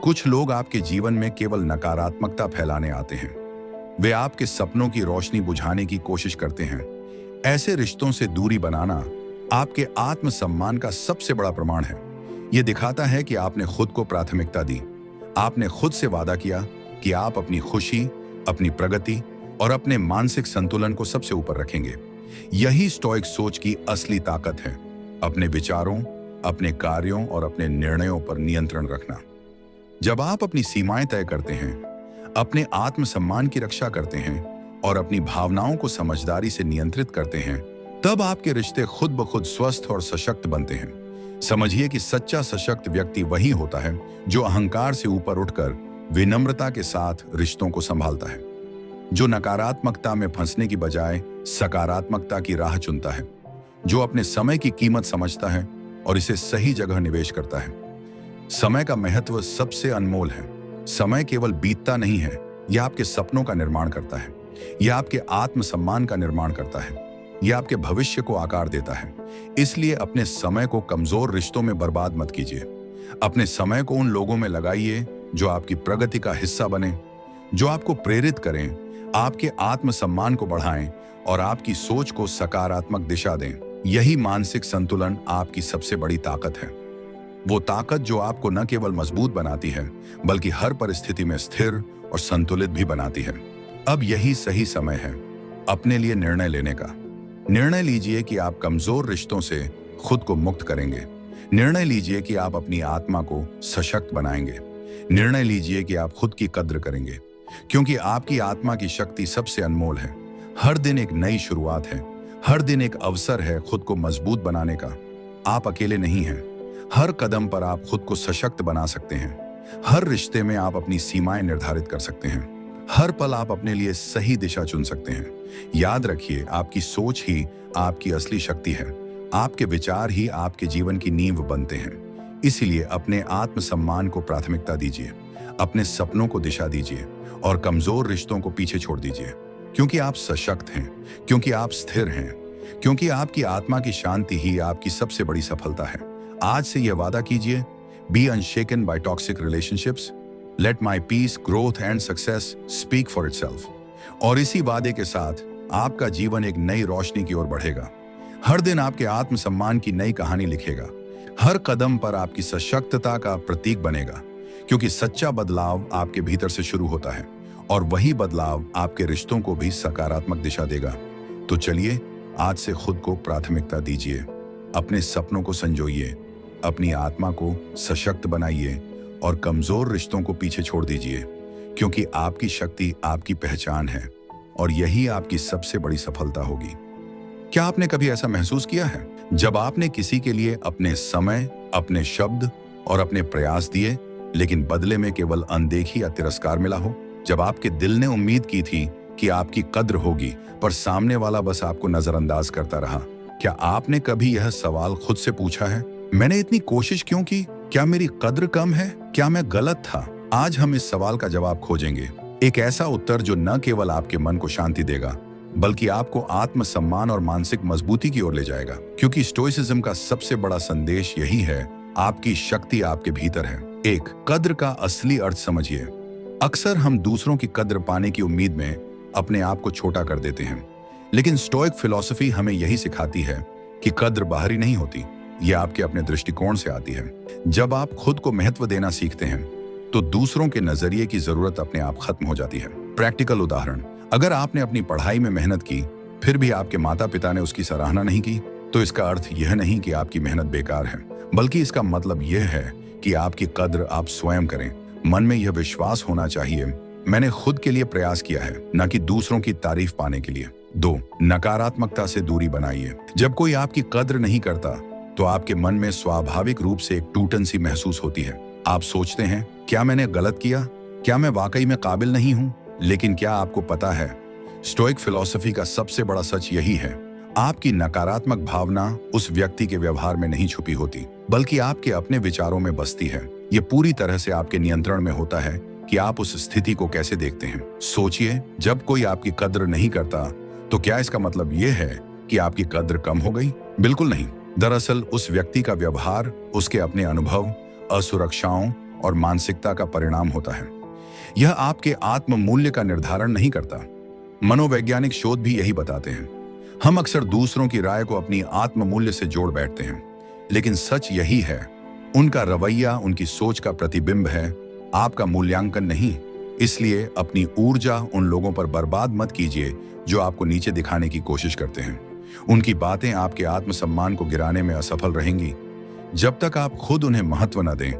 कुछ लोग आपके जीवन में केवल नकारात्मकता फैलाने आते हैं। वे आपके सपनों की रोशनी बुझाने की कोशिश करते हैं। ऐसे रिश्तों से दूरी बनाना आपके आत्मसम्मान का सबसे बड़ा प्रमाण है। यह दिखाता है कि आपने खुद को प्राथमिकता दी। आपने खुद से वादा किया कि आप अपनी खुशी, अपनी प्रगति और अपने मानसिक संतुलन को सबसे ऊपर रखेंगे। यही स्टोइक सोच की असली ताकत है, अपने विचारों, अपने कार्यों और अपने निर्णयों पर नियंत्रण रखना। जब आप अपनी सीमाएं तय करते हैं, अपने आत्मसम्मान की रक्षा करते हैं और अपनी भावनाओं को समझदारी से नियंत्रित करते हैं, तब आपके रिश्ते खुद ब खुद स्वस्थ और सशक्त बनते हैं। समझिए कि सच्चा सशक्त व्यक्ति वही होता है जो अहंकार से ऊपर उठकर विनम्रता के साथ रिश्तों को संभालता है, जो नकारात्मकता में फंसने की बजाय सकारात्मकता की राह चुनता है, जो अपने समय की कीमत समझता है और इसे सही जगह निवेश करता है। समय का महत्व सबसे अनमोल है। समय केवल बीतता नहीं है, यह आपके सपनों का निर्माण करता है, यह आपके आत्मसम्मान का निर्माण करता है, यह आपके भविष्य को आकार देता है। इसलिए अपने समय को कमजोर रिश्तों में बर्बाद मत कीजिए। अपने समय को उन लोगों में लगाइए जो आपकी प्रगति का हिस्सा बने, जो आपको प्रेरित करें, आपके आत्मसम्मान को बढ़ाएं और आपकी सोच को सकारात्मक दिशा दें। यही मानसिक संतुलन आपकी सबसे बड़ी ताकत है। वो ताकत जो आपको न केवल मजबूत बनाती है बल्कि हर परिस्थिति में स्थिर और संतुलित भी बनाती है। अब यही सही समय है अपने लिए निर्णय लेने का। निर्णय लीजिए कि आप कमजोर रिश्तों से खुद को मुक्त करेंगे। निर्णय लीजिए कि आप अपनी आत्मा को सशक्त बनाएंगे। निर्णय लीजिए कि आप खुद की कद्र करेंगे, क्योंकि आपकी आत्मा की शक्ति सबसे अनमोल है। हर दिन एक नई शुरुआत है, हर दिन एक अवसर है खुद को मजबूत बनाने का। आप अकेले नहीं हैं। हर कदम पर आप खुद को सशक्त बना सकते हैं। हर रिश्ते में आप अपनी सीमाएं निर्धारित कर सकते हैं। हर पल आप अपने लिए सही दिशा चुन सकते हैं। याद रखिए, आपकी सोच ही आपकी असली शक्ति है। आपके विचार ही आपके जीवन की नींव बनते हैं। इसीलिए अपने आत्मसम्मान को प्राथमिकता दीजिए, अपने सपनों को दिशा दीजिए और कमजोर रिश्तों को पीछे छोड़ दीजिए। क्योंकि आप सशक्त हैं, क्योंकि आप स्थिर हैं, क्योंकि आपकी आत्मा की शांति ही आपकी सबसे बड़ी सफलता है। आज से यह वादा कीजिए, be unshaken by toxic relationships, let my peace, growth and success speak for itself. और इसी वादे के साथ आपका जीवन एक नई रोशनी की ओर बढ़ेगा। हर दिन आपके आत्मसम्मान की नई कहानी लिखेगा। हर कदम पर आपकी सशक्तता का प्रतीक बनेगा, क्योंकि सच्चा बदलाव आपके भीतर से शुरू होता है और वही बदलाव आपके रिश्तों को भी सकारात्मक दिशा देगा। तो चलिए, आज से खुद को प्राथमिकता दीजिए, अपने सपनों को संजोइए, अपनी आत्मा को सशक्त बनाइए और कमजोर रिश्तों को पीछे छोड़ दीजिए, क्योंकि आपकी शक्ति आपकी पहचान है और यही आपकी सबसे बड़ी सफलता होगी। क्या आपने कभी ऐसा महसूस किया है जब आपने किसी के लिए अपने समय, अपने शब्द और अपने प्रयास दिए, लेकिन बदले में केवल अनदेखी या तिरस्कार मिला हो? जब आपके दिल ने उम्मीद की थी कि आपकी कद्र होगी, पर सामने वाला बस आपको नजरअंदाज करता रहा। क्या आपने कभी यह सवाल खुद से पूछा है, मैंने इतनी कोशिश क्यों की? क्या मेरी कद्र कम है? क्या मैं गलत था? आज हम इस सवाल का जवाब खोजेंगे, एक ऐसा उत्तर जो न केवल आपके मन को शांति देगा बल्कि आपको आत्मसम्मान और मानसिक मजबूती की ओर ले जाएगा। क्योंकि स्टोइसिज्म का सबसे बड़ा संदेश यही है, आपकी शक्ति आपके भीतर है। एक, कद्र का असली अर्थ समझिए। अक्सर हम दूसरों की कद्र पाने की उम्मीद में अपने आप को छोटा कर देते हैं, लेकिन स्टोइक फिलॉसफी हमें यही सिखाती है कि कद्र बाहरी नहीं होती, यह आपके अपने दृष्टिकोण से आती है। जब आप खुद को महत्व देना सीखते हैं तो दूसरों के नजरिए की जरूरत अपने आप खत्म हो जाती है। प्रैक्टिकल उदाहरण, अगर आपने अपनी पढ़ाई में मेहनत की फिर भी आपके माता पिता ने उसकी सराहना नहीं की, तो इसका अर्थ यह नहीं कि आपकी मेहनत बेकार है, बल्कि इसका मतलब यह है कि आपकी कद्र आप स्वयं करें। मन में यह विश्वास होना चाहिए, मैंने खुद के लिए प्रयास किया है, न कि दूसरों की तारीफ पाने के लिए। 2, नकारात्मकता से दूरी बनाइए। जब कोई आपकी कद्र नहीं करता तो आपके मन में स्वाभाविक रूप से एक टूटन सी महसूस होती है। आप सोचते हैं, क्या मैंने गलत किया? क्या मैं वाकई में काबिल नहीं हूं? लेकिन क्या आपको पता है, स्टोइक फिलॉसफी का सबसे बड़ा सच यही है, आपकी नकारात्मक भावना उस व्यक्ति के व्यवहार में नहीं छुपी होती, बल्कि आपके अपने विचारों में बसती है। ये पूरी तरह से आपके नियंत्रण में होता है कि आप उस स्थिति को कैसे देखते हैं। सोचिए, जब कोई आपकी कद्र नहीं करता तो क्या इसका मतलब यह है कि आपकी कद्र कम हो गई? बिल्कुल नहीं। दरअसल उस व्यक्ति का व्यवहार उसके अपने अनुभव, असुरक्षाओं और मानसिकता का परिणाम होता है। यह आपके आत्म मूल्य का निर्धारण नहीं करता। मनोवैज्ञानिक शोध भी यही बताते हैं। हम अक्सर दूसरों की राय को अपनी आत्म मूल्य से जोड़ बैठते हैं, लेकिन सच यही है, उनका रवैया उनकी सोच का प्रतिबिंब है, आपका मूल्यांकन नहीं। इसलिए अपनी ऊर्जा उन लोगों पर बर्बाद मत कीजिए जो आपको नीचे दिखाने की कोशिश करते हैं। उनकी बातें आपके आत्मसम्मान को गिराने में असफल रहेंगी। जब तक आप खुद उन्हें महत्व न दें,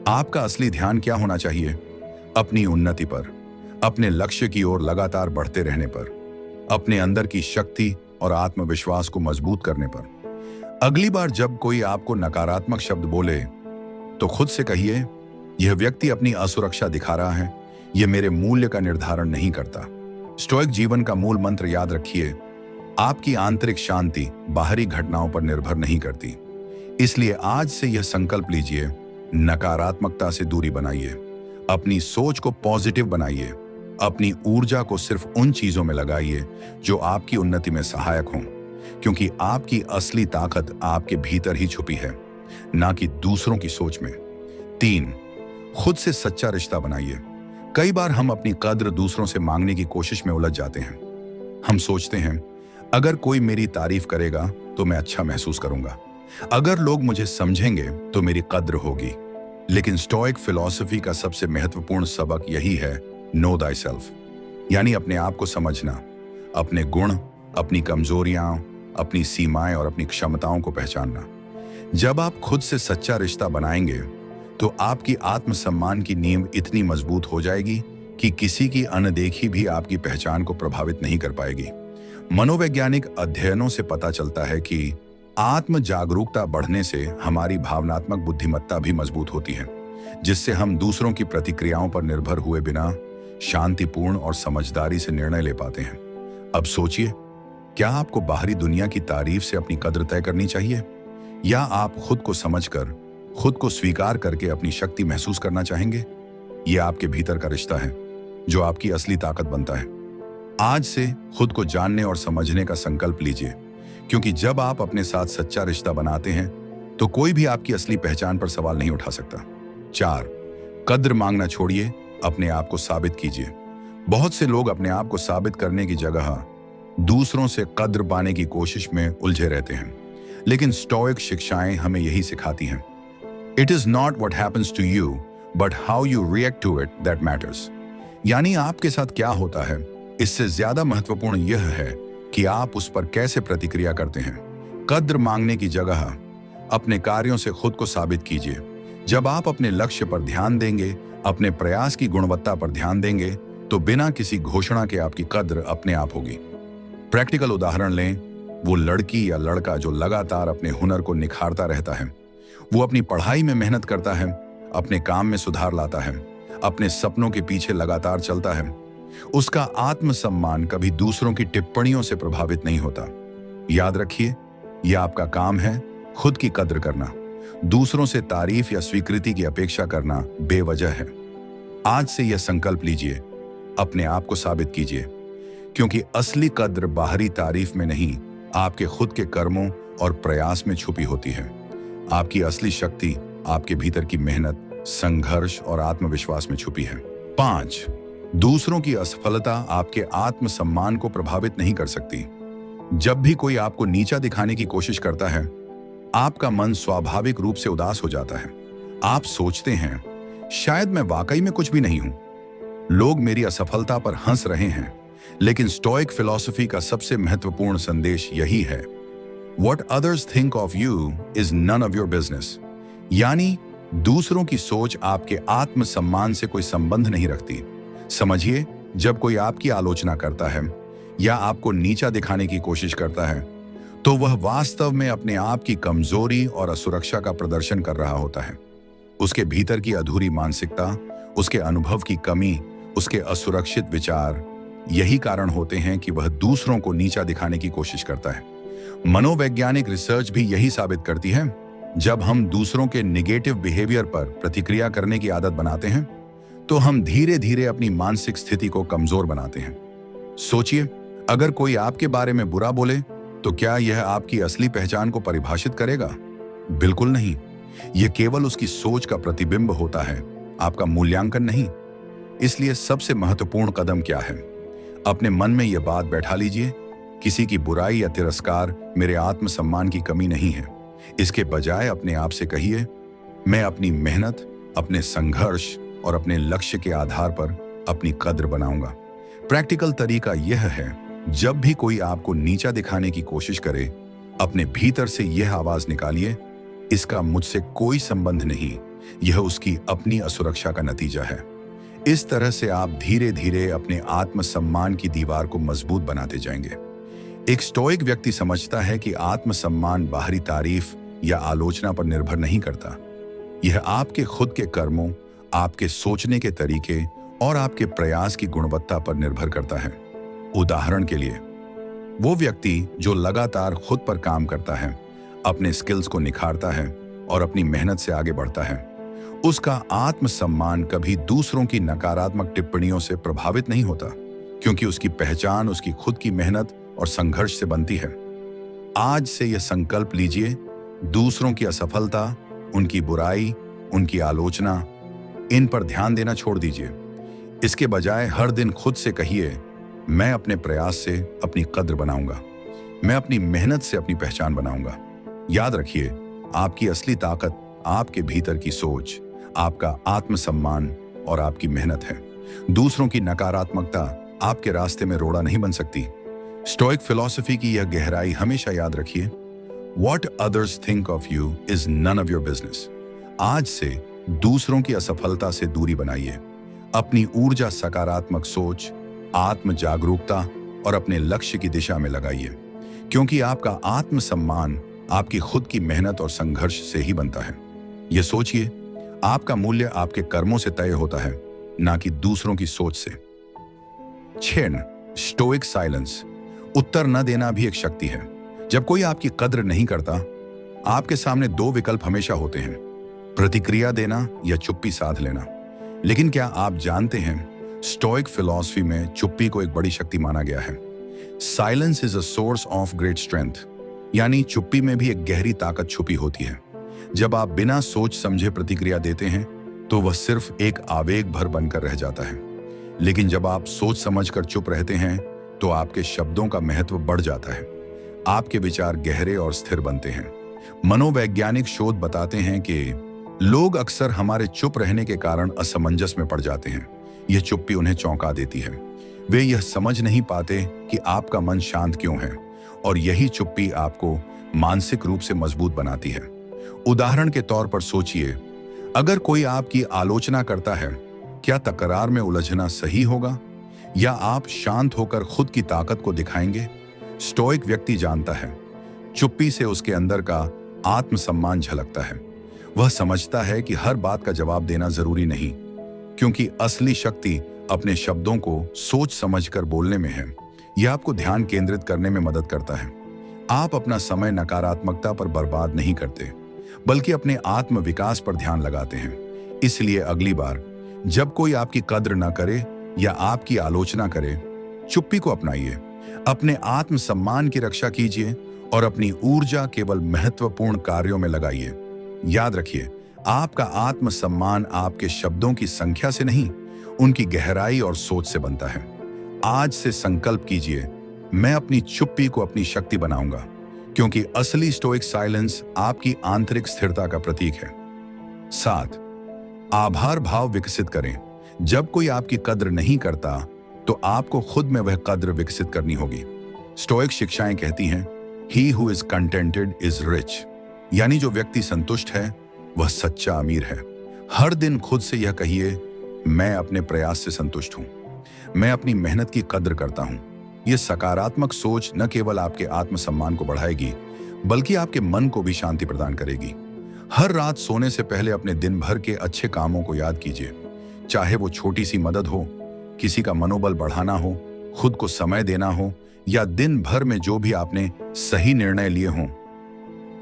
आपका असली ध्यान क्या होना चाहिए? अपनी उन्नति पर, अपने लक्ष्य की ओर लगातार बढ़ते रहने पर, अपने अंदर की शक्ति और आत्मविश्वास को मजबूत करने पर। अगली बार जब कोई आपको नकारात्मक शब्द बोले तो खुद से कहिए, यह व्यक्ति अपनी असुरक्षा दिखा रहा है, यह मेरे मूल्य का निर्धारण नहीं करता। स्टोइक जीवन का मूल मंत्र याद रखिए, आपकी आंतरिक शांति बाहरी घटनाओं पर निर्भर नहीं करती। इसलिए आज से यह संकल्प लीजिए, नकारात्मकता से दूरी बनाइए, अपनी सोच को पॉजिटिव बनाइए, अपनी ऊर्जा को सिर्फ उन चीजों में लगाइए जो आपकी उन्नति में सहायक हों, क्योंकि आपकी असली ताकत आपके भीतर ही छुपी है, ना कि दूसरों की सोच में। 3, खुद से सच्चा रिश्ता बनाइए। कई बार हम अपनी कद्र दूसरों से मांगने की कोशिश में उलझ जाते हैं। हम सोचते हैं, अगर कोई मेरी तारीफ करेगा तो मैं अच्छा महसूस करूंगा, अगर लोग मुझे समझेंगे तो मेरी कद्र होगी। लेकिन स्टोइक फिलॉसफी का सबसे महत्वपूर्ण सबक यही है, नो दाई सेल्फ, यानी अपने आप को समझना, अपने गुण, अपनी कमजोरियां, अपनी सीमाएं और अपनी क्षमताओं को पहचानना। जब आप खुद से सच्चा रिश्ता बनाएंगे तो आपकी आत्मसम्मान की नींव इतनी मजबूत हो जाएगी कि किसी की अनदेखी भी आपकी पहचान को प्रभावित नहीं कर पाएगी। मनोवैज्ञानिक अध्ययनों से पता चलता है कि आत्म जागरूकता बढ़ने से हमारी भावनात्मक बुद्धिमत्ता भी मजबूत होती है, जिससे हम दूसरों की प्रतिक्रियाओं पर निर्भर हुए बिना शांतिपूर्ण और समझदारी से निर्णय ले पाते हैं। अब सोचिए, क्या आपको बाहरी दुनिया की तारीफ से अपनी कद्र तय करनी चाहिए, या आप खुद को समझकर, खुद को स्वीकार करके अपनी शक्ति महसूस करना चाहेंगे? यह आपके भीतर का रिश्ता है जो आपकी असली ताकत बनता है। आज से खुद को जानने और समझने का संकल्प लीजिए, क्योंकि जब आप अपने साथ सच्चा रिश्ता बनाते हैं तो कोई भी आपकी असली पहचान पर सवाल नहीं उठा सकता। 4, कद्र मांगना छोड़िए, अपने आप को साबित कीजिए। बहुत से लोग अपने आप को साबित करने की जगह दूसरों से कद्र पाने की कोशिश में उलझे रहते हैं, लेकिन स्टोइक शिक्षाएं हमें यही सिखाती हैं, it is not what happens to you but how you react to it that matters. यानी आपके साथ क्या होता है, इससे ज्यादा महत्वपूर्ण यह है कि आप उस पर कैसे प्रतिक्रिया करते हैं। कद्र मांगने की जगह अपने कार्यों से खुद को साबित कीजिए। जब आप अपने लक्ष्य पर ध्यान देंगे, अपने प्रयास की गुणवत्ता पर ध्यान देंगे, तो बिना किसी घोषणा के आपकी कद्र अपने आप होगी। प्रैक्टिकल उदाहरण लें, वो लड़की या लड़का जो लगातार अपने हुनर को निखारता रहता है, वो अपनी पढ़ाई में मेहनत करता है, अपने काम में सुधार लाता है, अपने सपनों के पीछे लगातार चलता है, उसका आत्मसम्मान कभी दूसरों की टिप्पणियों से प्रभावित नहीं होता। याद रखिए, यह आपका काम है, खुद की कद्र करना। दूसरों से तारीफ या स्वीकृति की अपेक्षा करना बेवजह है। आज से यह संकल्प लीजिए, अपने आप को साबित कीजिए, क्योंकि असली कद्र बाहरी तारीफ में नहीं, आपके खुद के कर्मों और प्रयास में छुपी होती है। आपकी असली शक्ति आपके भीतर की मेहनत, संघर्ष और आत्मविश्वास में छुपी है। 5, दूसरों की असफलता आपके आत्मसम्मान को प्रभावित नहीं कर सकती। जब भी कोई आपको नीचा दिखाने की कोशिश करता है, आपका मन स्वाभाविक रूप से उदास हो जाता है। आप सोचते हैं, शायद मैं वाकई में कुछ भी नहीं हूं, लोग मेरी असफलता पर हंस रहे हैं। लेकिन स्टोइक फिलॉसफी का सबसे महत्वपूर्ण संदेश यही है, What others think of you is none of your business। यानी दूसरों की सोच आपके आत्मसम्मान से कोई संबंध नहीं रखती। समझिए, जब कोई आपकी आलोचना करता है या आपको नीचा दिखाने की कोशिश करता है, तो वह वास्तव में अपने आप की कमजोरी और असुरक्षा का प्रदर्शन कर रहा होता है। उसके भीतर की अधूरी मानसिकता, उसके अनुभव की कमी, उसके असुरक्षित विचार, यही कारण होते हैं कि वह दूसरों को नीचा दिखाने की कोशिश करता है। मनोवैज्ञानिक रिसर्च भी यही साबित करती है। जब हम दूसरों के निगेटिव बिहेवियर पर प्रतिक्रिया करने की आदत बनाते हैं तो हम धीरे धीरे अपनी मानसिक स्थिति को कमजोर बनाते हैं। सोचिए, अगर कोई आपके बारे में बुरा बोले तो क्या यह आपकी असली पहचान को परिभाषित करेगा? बिल्कुल नहीं। यह केवल उसकी सोच का प्रतिबिंब होता है, आपका मूल्यांकन नहीं। इसलिए सबसे महत्वपूर्ण कदम क्या है? अपने मन में यह बात बैठा लीजिए, किसी की बुराई या तिरस्कार मेरे आत्मसम्मान की कमी नहीं है। इसके बजाय अपने आप से कहिए, मैं अपनी मेहनत, अपने संघर्ष और अपने लक्ष्य के आधार पर अपनी कद्र बनाऊंगा। प्रैक्टिकल तरीका यह है, जब भी कोई आपको नीचा दिखाने की कोशिश करे, अपने भीतर से यह आवाज निकालिए, इसका मुझसे कोई संबंध नहीं, यह उसकी अपनी असुरक्षा का नतीजा है। इस तरह से आप धीरे धीरे अपने आत्मसम्मान की दीवार को मजबूत बनाते जाएंगे। एक स्टोइक व्यक्ति समझता है कि आत्मसम्मान बाहरी तारीफ या आलोचना पर निर्भर नहीं करता। यह आपके खुद के कर्मों, आपके सोचने के तरीके और आपके प्रयास की गुणवत्ता पर निर्भर करता है। उदाहरण के लिए, वो व्यक्ति जो लगातार खुद पर काम करता है, अपने स्किल्स को निखारता है और अपनी मेहनत से आगे बढ़ता है, उसका आत्मसम्मान कभी दूसरों की नकारात्मक टिप्पणियों से प्रभावित नहीं होता, क्योंकि उसकी पहचान उसकी खुद की मेहनत और संघर्ष से बनती है। आज से यह संकल्प लीजिए, दूसरों की असफलता, उनकी बुराई, उनकी आलोचना, इन पर ध्यान देना छोड़ दीजिए। इसके बजाय हर दिन खुद से कहिए, मैं अपने प्रयास से अपनी कद्र बनाऊंगा, मैं अपनी मेहनत से अपनी पहचान बनाऊंगा। याद रखिए, आपकी असली ताकत आपके भीतर की सोच, आपका आत्मसम्मान और आपकी मेहनत है। दूसरों की नकारात्मकता आपके रास्ते में रोड़ा नहीं बन सकती। स्टोइक फिलॉसफी की यह गहराई हमेशा याद रखिए, What others think of you is none of your business। आज से दूसरों की असफलता से दूरी बनाइए। अपनी ऊर्जा सकारात्मक सोच, आत्म जागरूकता और अपने लक्ष्य की दिशा में लगाइए, क्योंकि आपका आत्मसम्मान आपकी खुद की मेहनत और संघर्ष से ही बनता है। यह सोचिए, आपका मूल्य आपके कर्मों से तय होता है, ना कि दूसरों की सोच से। 6 स्टोइक साइलेंस। उत्तर न देना भी एक शक्ति है। जब कोई आपकी कद्र नहीं करता, आपके सामने 2 विकल्प हमेशा होते हैं, प्रतिक्रिया देना या चुप्पी साध लेना। लेकिन क्या आप जानते हैं, स्टोइक फिलॉसफी में चुप्पी को एक बड़ी शक्ति माना गया है। Silence is a source of great strength, यानी चुप्पी में भी एक गहरी ताकत छुपी होती है। जब आप बिना सोच समझे प्रतिक्रिया देते हैं तो वह सिर्फ एक आवेग भर बनकर रह जाता है, लेकिन जब आप सोच समझकर चुप रहते हैं तो आपके शब्दों का महत्व बढ़ जाता है। आपके विचार गहरे और स्थिर बनते हैं। मनोवैज्ञानिक शोध बताते हैं कि लोग अक्सर हमारे चुप रहने के कारण असमंजस में पड़ जाते हैं। यह चुप्पी उन्हें चौंका देती है। वे यह समझ नहीं पाते कि आपका मन शांत क्यों है, और यही चुप्पी आपको मानसिक रूप से मजबूत बनाती है। उदाहरण के तौर पर सोचिए, अगर कोई आपकी आलोचना करता है, क्या तकरार में उलझना सही होगा, या आप शांत होकर खुद की ताकत को दिखाएंगे? स्टोइक व्यक्ति जानता है, चुप्पी से उसके अंदर का आत्मसम्मान झलकता है। वह समझता है कि हर बात का जवाब देना जरूरी नहीं, क्योंकि असली शक्ति अपने शब्दों को सोच समझकर बोलने में है। यह आपको ध्यान केंद्रित करने में मदद करता है। आप अपना समय नकारात्मकता पर बर्बाद नहीं करते, बल्कि अपने आत्म विकास पर ध्यान लगाते हैं। इसलिए अगली बार जब कोई आपकी कद्र ना करे या आपकी आलोचना करे, चुप्पी को अपनाइए, अपने आत्मसम्मान की रक्षा कीजिए और अपनी ऊर्जा केवल महत्वपूर्ण कार्यों में लगाइए। याद रखिए, आपका आत्मसम्मान आपके शब्दों की संख्या से नहीं, उनकी गहराई और सोच से बनता है। आज से संकल्प कीजिए, मैं अपनी चुप्पी को अपनी शक्ति बनाऊंगा, क्योंकि असली स्टोइक साइलेंस आपकी आंतरिक स्थिरता का प्रतीक है। 7 आभार भाव विकसित करें। जब कोई आपकी कद्र नहीं करता तो आपको खुद में वह कद्र विकसित करनी होगी। स्टोइक शिक्षाएं कहती हैं, he who is contented is rich, यानी जो व्यक्ति संतुष्ट है वह सच्चा अमीर है। हर दिन खुद से यह कहिए, मैं अपने प्रयास से संतुष्ट हूं, मैं अपनी मेहनत की कद्र करता हूं। यह सकारात्मक सोच न केवल आपके आत्मसम्मान को बढ़ाएगी, बल्कि आपके मन को भी शांति प्रदान करेगी। हर रात सोने से पहले अपने दिन भर के अच्छे कामों को याद कीजिए, चाहे वो छोटी सी मदद हो, किसी का मनोबल बढ़ाना हो, खुद को समय देना हो, या दिन भर में जो भी आपने सही निर्णय लिए हों।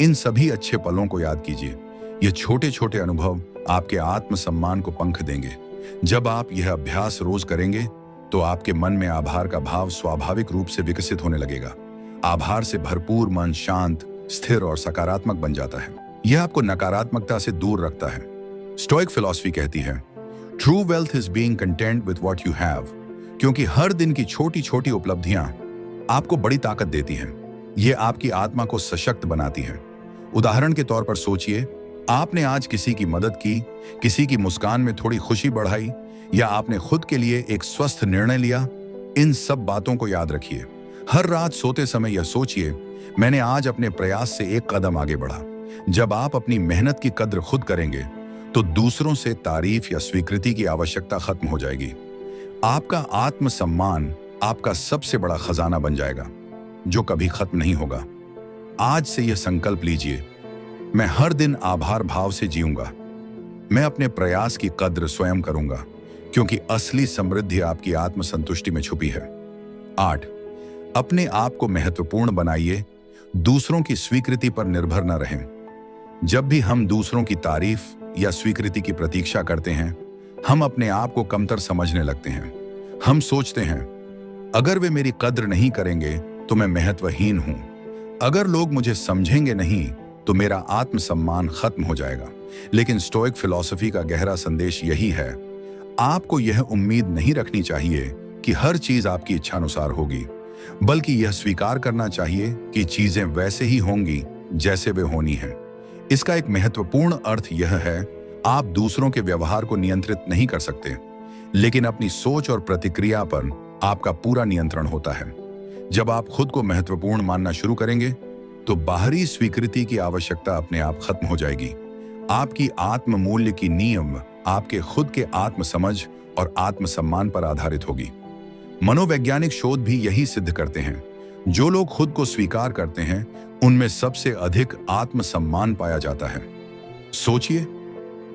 इन सभी अच्छे पलों को याद कीजिए। ये छोटे छोटे अनुभव आपके आत्मसम्मान को पंख देंगे। जब आप यह अभ्यास रोज करेंगे तो आपके मन में आभार का भाव स्वाभाविक रूप से विकसित होने लगेगा। आभार से भरपूर मन शांत, स्थिर और सकारात्मक बन जाता है। यह आपको नकारात्मकता से दूर रखता है। स्टोइक फिलॉसफी कहती है, true wealth is being content with what you have, क्योंकि हर दिन की छोटी छोटी उपलब्धियां आपको बड़ी ताकत देती हैं। ये आपकी आत्मा को सशक्त बनाती हैं। उदाहरण के तौर पर सोचिए, आपने आज किसी की मदद की, किसी की मुस्कान में थोड़ी खुशी बढ़ाई, या आपने खुद के लिए एक स्वस्थ निर्णय लिया। इन सब बातों को याद रखिए। हर रात सोते समय यह सोचिए, मैंने आज अपने प्रयास से एक कदम आगे बढ़ा। जब आप अपनी मेहनत की कद्र खुद करेंगे तो दूसरों से तारीफ या स्वीकृति की आवश्यकता खत्म हो जाएगी। आपका आत्मसम्मान आपका सबसे बड़ा खजाना बन जाएगा, जो कभी खत्म नहीं होगा। आज से यह संकल्प लीजिए, मैं हर दिन आभार भाव से जीऊंगा। मैं अपने प्रयास की कद्र स्वयं करूंगा, क्योंकि असली समृद्धि आपकी आत्मसंतुष्टि में छुपी है। 8, अपने आप को महत्वपूर्ण बनाइए, दूसरों की स्वीकृति पर निर्भर न रहें। जब भी हम दूसरों की तारीफ या स्वीकृति की प्रतीक्षा करते हैं, हम अपने आप को कमतर समझने लगते हैं। हम सोचते हैं, अगर वे मेरी कद्र नहीं करेंगे तो मैं महत्वहीन हूं। अगर लोग मुझे समझेंगे नहीं तो मेरा आत्मसम्मान खत्म हो जाएगा। लेकिन स्टोइक फिलॉसफी का गहरा संदेश यही है, आपको यह उम्मीद नहीं रखनी चाहिए कि हर चीज आपकी इच्छानुसार होगी, बल्कि यह स्वीकार करना चाहिए कि चीजें वैसे ही होंगी जैसे वे होनी हैं। इसका एक महत्वपूर्ण अर्थ यह है, आप दूसरों के व्यवहार को नियंत्रित नहीं कर सकते, लेकिन अपनी सोच और प्रतिक्रिया पर आपका पूरा नियंत्रण होता है। जब आप खुद को महत्वपूर्ण मानना शुरू करेंगे तो बाहरी स्वीकृति की आवश्यकता अपने आप खत्म हो जाएगी। आपकी आत्म मूल्य की नींव आपके खुद के आत्मसमझ और आत्मसम्मान पर आधारित होगी। मनोवैज्ञानिक शोध भी यही सिद्ध करते हैं, जो लोग खुद को स्वीकार करते हैं उनमें सबसे अधिक आत्मसम्मान पाया जाता है। सोचिए,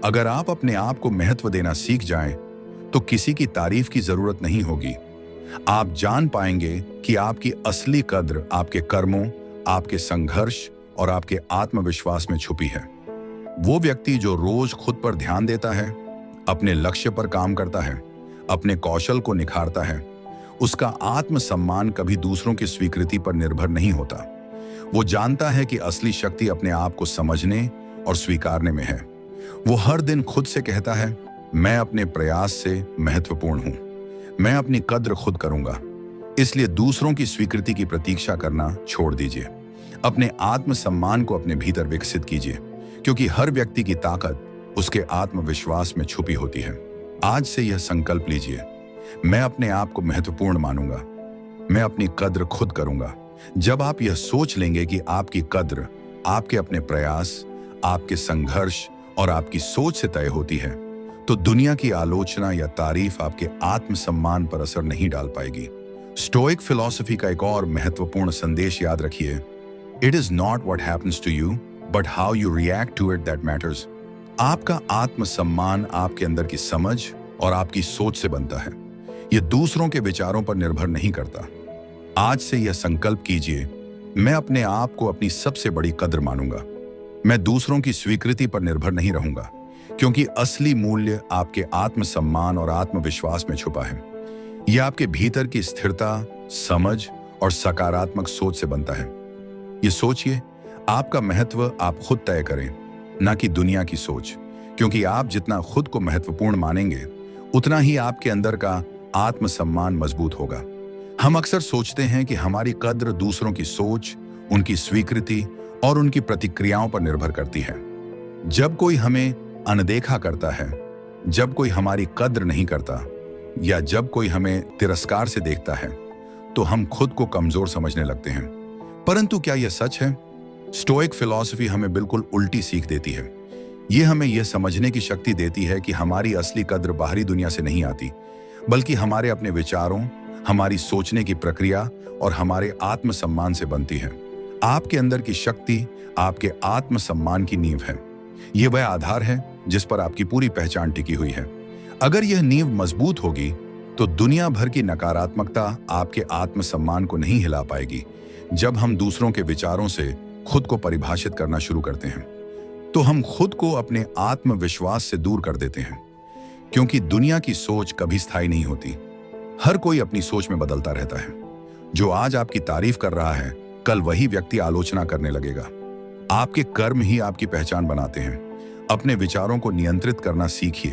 अगर आप अपने आप को महत्व देना सीख जाएं, तो किसी की तारीफ की जरूरत नहीं होगी। आप जान पाएंगे कि आपकी असली कद्र आपके कर्मों, आपके संघर्ष और आपके आत्मविश्वास में छुपी है। वो व्यक्ति जो रोज खुद पर ध्यान देता है, अपने लक्ष्य पर काम करता है, अपने कौशल को निखारता है, उसका आत्मसम्मान कभी दूसरों की स्वीकृति पर निर्भर नहीं होता। वो जानता है कि असली शक्ति अपने आप को समझने और स्वीकारने में है। वो हर दिन खुद से कहता है, मैं अपने प्रयास से महत्वपूर्ण हूं, मैं अपनी कद्र खुद करूंगा। इसलिए दूसरों की स्वीकृति की प्रतीक्षा करना छोड़ दीजिए। अपने आत्मसम्मान को अपने भीतर विकसित कीजिए, क्योंकि हर व्यक्ति की ताकत उसके आत्मविश्वास में छुपी होती है। आज से यह संकल्प लीजिए, मैं अपने आप को महत्वपूर्ण मानूंगा, मैं अपनी कद्र खुद करूंगा। जब आप यह सोच लेंगे कि आपकी कद्र आपके अपने प्रयास, आपके संघर्ष और आपकी सोच से तय होती है, तो दुनिया की आलोचना या तारीफ आपके आत्मसम्मान पर असर नहीं डाल पाएगी। स्टोइक फिलॉसफी का एक और महत्वपूर्ण संदेश याद रखिए, it is not what happens to you but how you react to it that matters. आपका आत्मसम्मान आपके अंदर की समझ और आपकी सोच से बनता है, यह दूसरों के विचारों पर निर्भर नहीं करता। आज से यह संकल्प कीजिए, मैं अपने आप को अपनी सबसे बड़ी कद्र मानूंगा, मैं दूसरों की स्वीकृति पर निर्भर नहीं रहूंगा, क्योंकि असली मूल्य आपके आत्मसम्मान और आत्मविश्वास में छुपा है। यह आपके भीतर की स्थिरता, समझ और सकारात्मक सोच से बनता है। ये सोचिए, आपका महत्व आप खुद तय करें, ना कि दुनिया की सोच, क्योंकि आप जितना खुद को महत्वपूर्ण मानेंगे, उतना ही आपके अंदर का आत्मसम्मान मजबूत होगा। हम अक्सर सोचते हैं कि हमारी कद्र दूसरों की सोच, उनकी स्वीकृति और उनकी प्रतिक्रियाओं पर निर्भर करती है। जब कोई हमें अनदेखा करता है, जब कोई हमारी कद्र नहीं करता या जब कोई हमें तिरस्कार से देखता है, तो हम खुद को कमजोर समझने लगते हैं। परंतु क्या यह सच है? स्टोइक फिलॉसफी हमें बिल्कुल उल्टी सीख देती है। यह हमें यह समझने की शक्ति देती है कि हमारी असली कद्र बाहरी दुनिया से नहीं आती, बल्कि हमारे अपने विचारों, हमारी सोचने की प्रक्रिया और हमारे आत्मसम्मान से बनती है। आपके अंदर की शक्ति आपके आत्मसम्मान की नींव है। यह वह आधार है जिस पर आपकी पूरी पहचान टिकी हुई है। अगर यह नींव मजबूत होगी तो दुनिया भर की नकारात्मकता आपके आत्मसम्मान को नहीं हिला पाएगी। जब हम दूसरों के विचारों से खुद को परिभाषित करना शुरू करते हैं, तो हम खुद को अपने आत्मविश्वास से दूर कर देते हैं। क्योंकि दुनिया की सोच कभी स्थायी नहीं होती। हर कोई अपनी सोच में बदलता रहता है। जो आज आपकी तारीफ कर रहा है, कल वही व्यक्ति आलोचना करने लगेगा। आपके कर्म ही आपकी पहचान बनाते हैं। अपने विचारों को नियंत्रित करना सीखिए।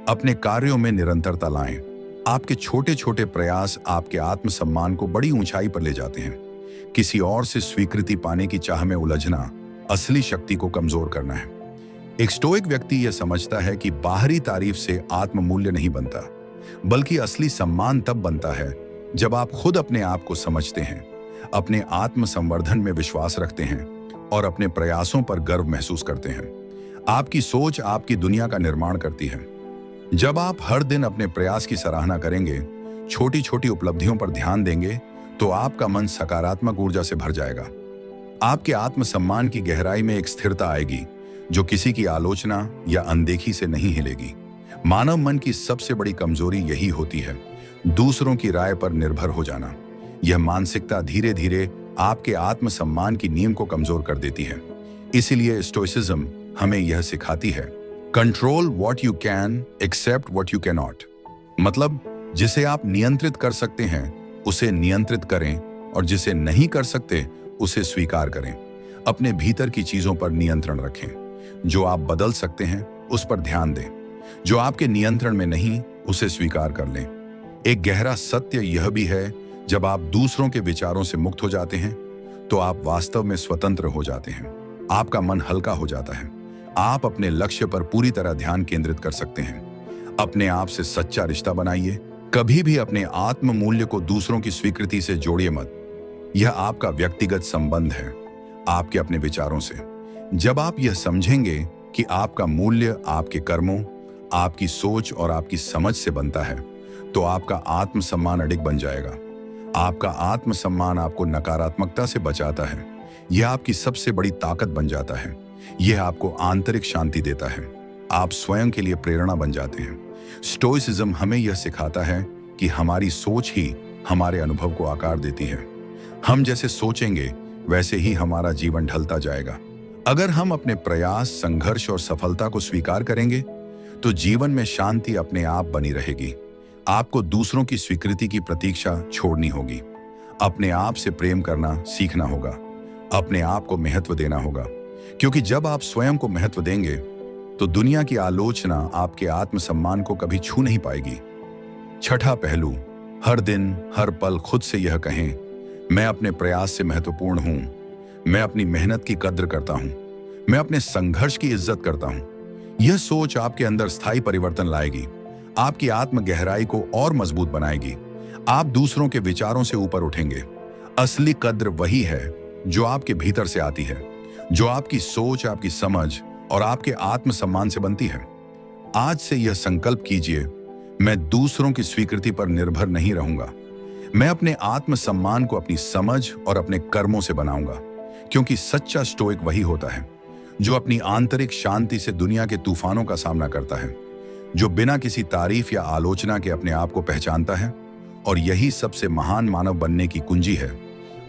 अपने कार्यों में निरंतरता लाएं। आपके छोटे छोटे प्रयास आपके आत्मसम्मान को बड़ी ऊंचाई पर ले जाते हैं। किसी और से स्वीकृति पाने की चाह में उलझना असली शक्ति को कमजोर करना है। एक स्टोइक व्यक्ति यह समझता है कि बाहरी तारीफ से आत्ममूल्य नहीं बनता, बल्कि असली सम्मान तब बनता है जब आप खुद अपने आप को समझते हैं, अपने आत्म संवर्धन में विश्वास रखते हैं और अपने प्रयासों पर गर्व महसूस करते हैं। आपकी सोच आपकी दुनिया का निर्माण करती है। जब आप हर दिन अपने प्रयास की सराहना करेंगे, छोटी छोटी उपलब्धियों पर ध्यान देंगे, तो आपका मन सकारात्मक ऊर्जा से भर जाएगा। आपके आत्मसम्मान की गहराई में एक स्थिरता आएगी जो किसी की आलोचना या अनदेखी से नहीं हिलेगी। मानव मन की सबसे बड़ी कमजोरी यही होती है, दूसरों की राय पर निर्भर हो जाना। यह मानसिकता धीरे धीरे आपके आत्मसम्मान की नींव को कमजोर कर देती है। इसीलिए स्टोइसिज्म हमें यह सिखाती है, control what you can, accept what you cannot. मतलब जिसे आप नियंत्रित कर सकते हैं उसे नियंत्रित करें, और जिसे नहीं कर सकते उसे स्वीकार करें। अपने भीतर की चीजों पर नियंत्रण रखें। जो आप बदल सकते हैं उस पर ध्यान दें। जो आपके नियंत्रण में नहीं, उसे स्वीकार कर लें। एक गहरा सत्य यह भी है, जब आप दूसरों के विचारों से मुक्त हो जाते हैं तो आप वास्तव में स्वतंत्र हो जाते हैं। आपका मन हल्का हो जाता है। आप अपने लक्ष्य पर पूरी तरह ध्यान केंद्रित कर सकते हैं। अपने आप से सच्चा रिश्ता बनाइए। कभी भी अपने आत्म मूल्य को दूसरों की स्वीकृति से जोड़िए मत। यह आपका व्यक्तिगत संबंध है आपके अपने विचारों से। जब आप यह समझेंगे कि आपका मूल्य आपके कर्मों, आपकी सोच और आपकी समझ से बनता है, तो आपका आत्मसम्मान अडिग बन जाएगा। आपका आत्मसम्मान आपको नकारात्मकता से बचाता है। यह आपकी सबसे बड़ी ताकत बन जाता है। यह आपको आंतरिक शांति देता है। आप स्वयं के लिए प्रेरणा बन जाते हैं। स्टोइसिज्म हमें यह सिखाता है कि हमारी सोच ही हमारे अनुभव को आकार देती है। हम जैसे सोचेंगे वैसे ही हमारा जीवन ढलता जाएगा। अगर हम अपने प्रयास, संघर्ष और सफलता को स्वीकार करेंगे तो जीवन में शांति अपने आप बनी रहेगी। आपको दूसरों की स्वीकृति की प्रतीक्षा छोड़नी होगी। अपने आप से प्रेम करना सीखना होगा। अपने आप को महत्व देना होगा, क्योंकि जब आप स्वयं को महत्व देंगे तो दुनिया की आलोचना आपके आत्मसम्मान को कभी छू नहीं पाएगी। छठा पहलू, हर दिन हर पल खुद से यह कहें, मैं अपने प्रयास से महत्वपूर्ण हूं। मैं अपनी मेहनत की कद्र करता हूं। मैं अपने संघर्ष की इज्जत करता हूं। यह सोच आपके अंदर स्थायी परिवर्तन लाएगी। आपकी आत्म गहराई को और मजबूत बनाएगी। आप दूसरों के विचारों से ऊपर उठेंगे। असली कद्र वही है जो आपके भीतर से आती है, जो आपकी सोच, आपकी समझ और आपके आत्मसम्मान से बनती है। आज से यह संकल्प कीजिए, मैं दूसरों की स्वीकृति पर निर्भर नहीं रहूंगा। मैं अपने आत्मसम्मान को अपनी समझ और अपने कर्मों से बनाऊंगा, क्योंकि सच्चा स्टोइक वही होता है जो अपनी आंतरिक शांति से दुनिया के तूफानों का सामना करता है, जो बिना किसी तारीफ या आलोचना के अपने आप को पहचानता है। और यही सबसे महान मानव बनने की कुंजी है,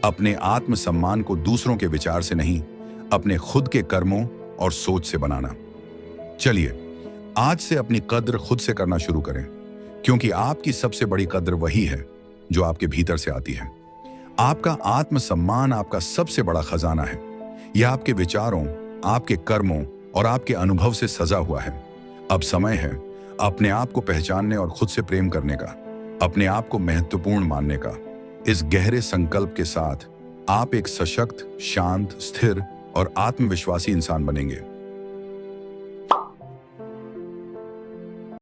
अपने आत्मसम्मान को दूसरों के विचार से नहीं, अपने खुद के कर्मों और सोच से बनाना। चलिए आज से अपनी कद्र खुद से करना शुरू करें, क्योंकि आपकी सबसे बड़ी कद्र वही है जो आपके भीतर से आती है। आपका आत्मसम्मान आपका सबसे बड़ा खजाना है। यह आपके विचारों, आपके कर्मों और आपके अनुभव से सजा हुआ है। अब समय है अपने आप को पहचानने और खुद से प्रेम करने का, अपने आप को महत्वपूर्ण मानने का। इस गहरे संकल्प के साथ आप एक सशक्त, शांत, स्थिर और आत्मविश्वासी इंसान बनेंगे।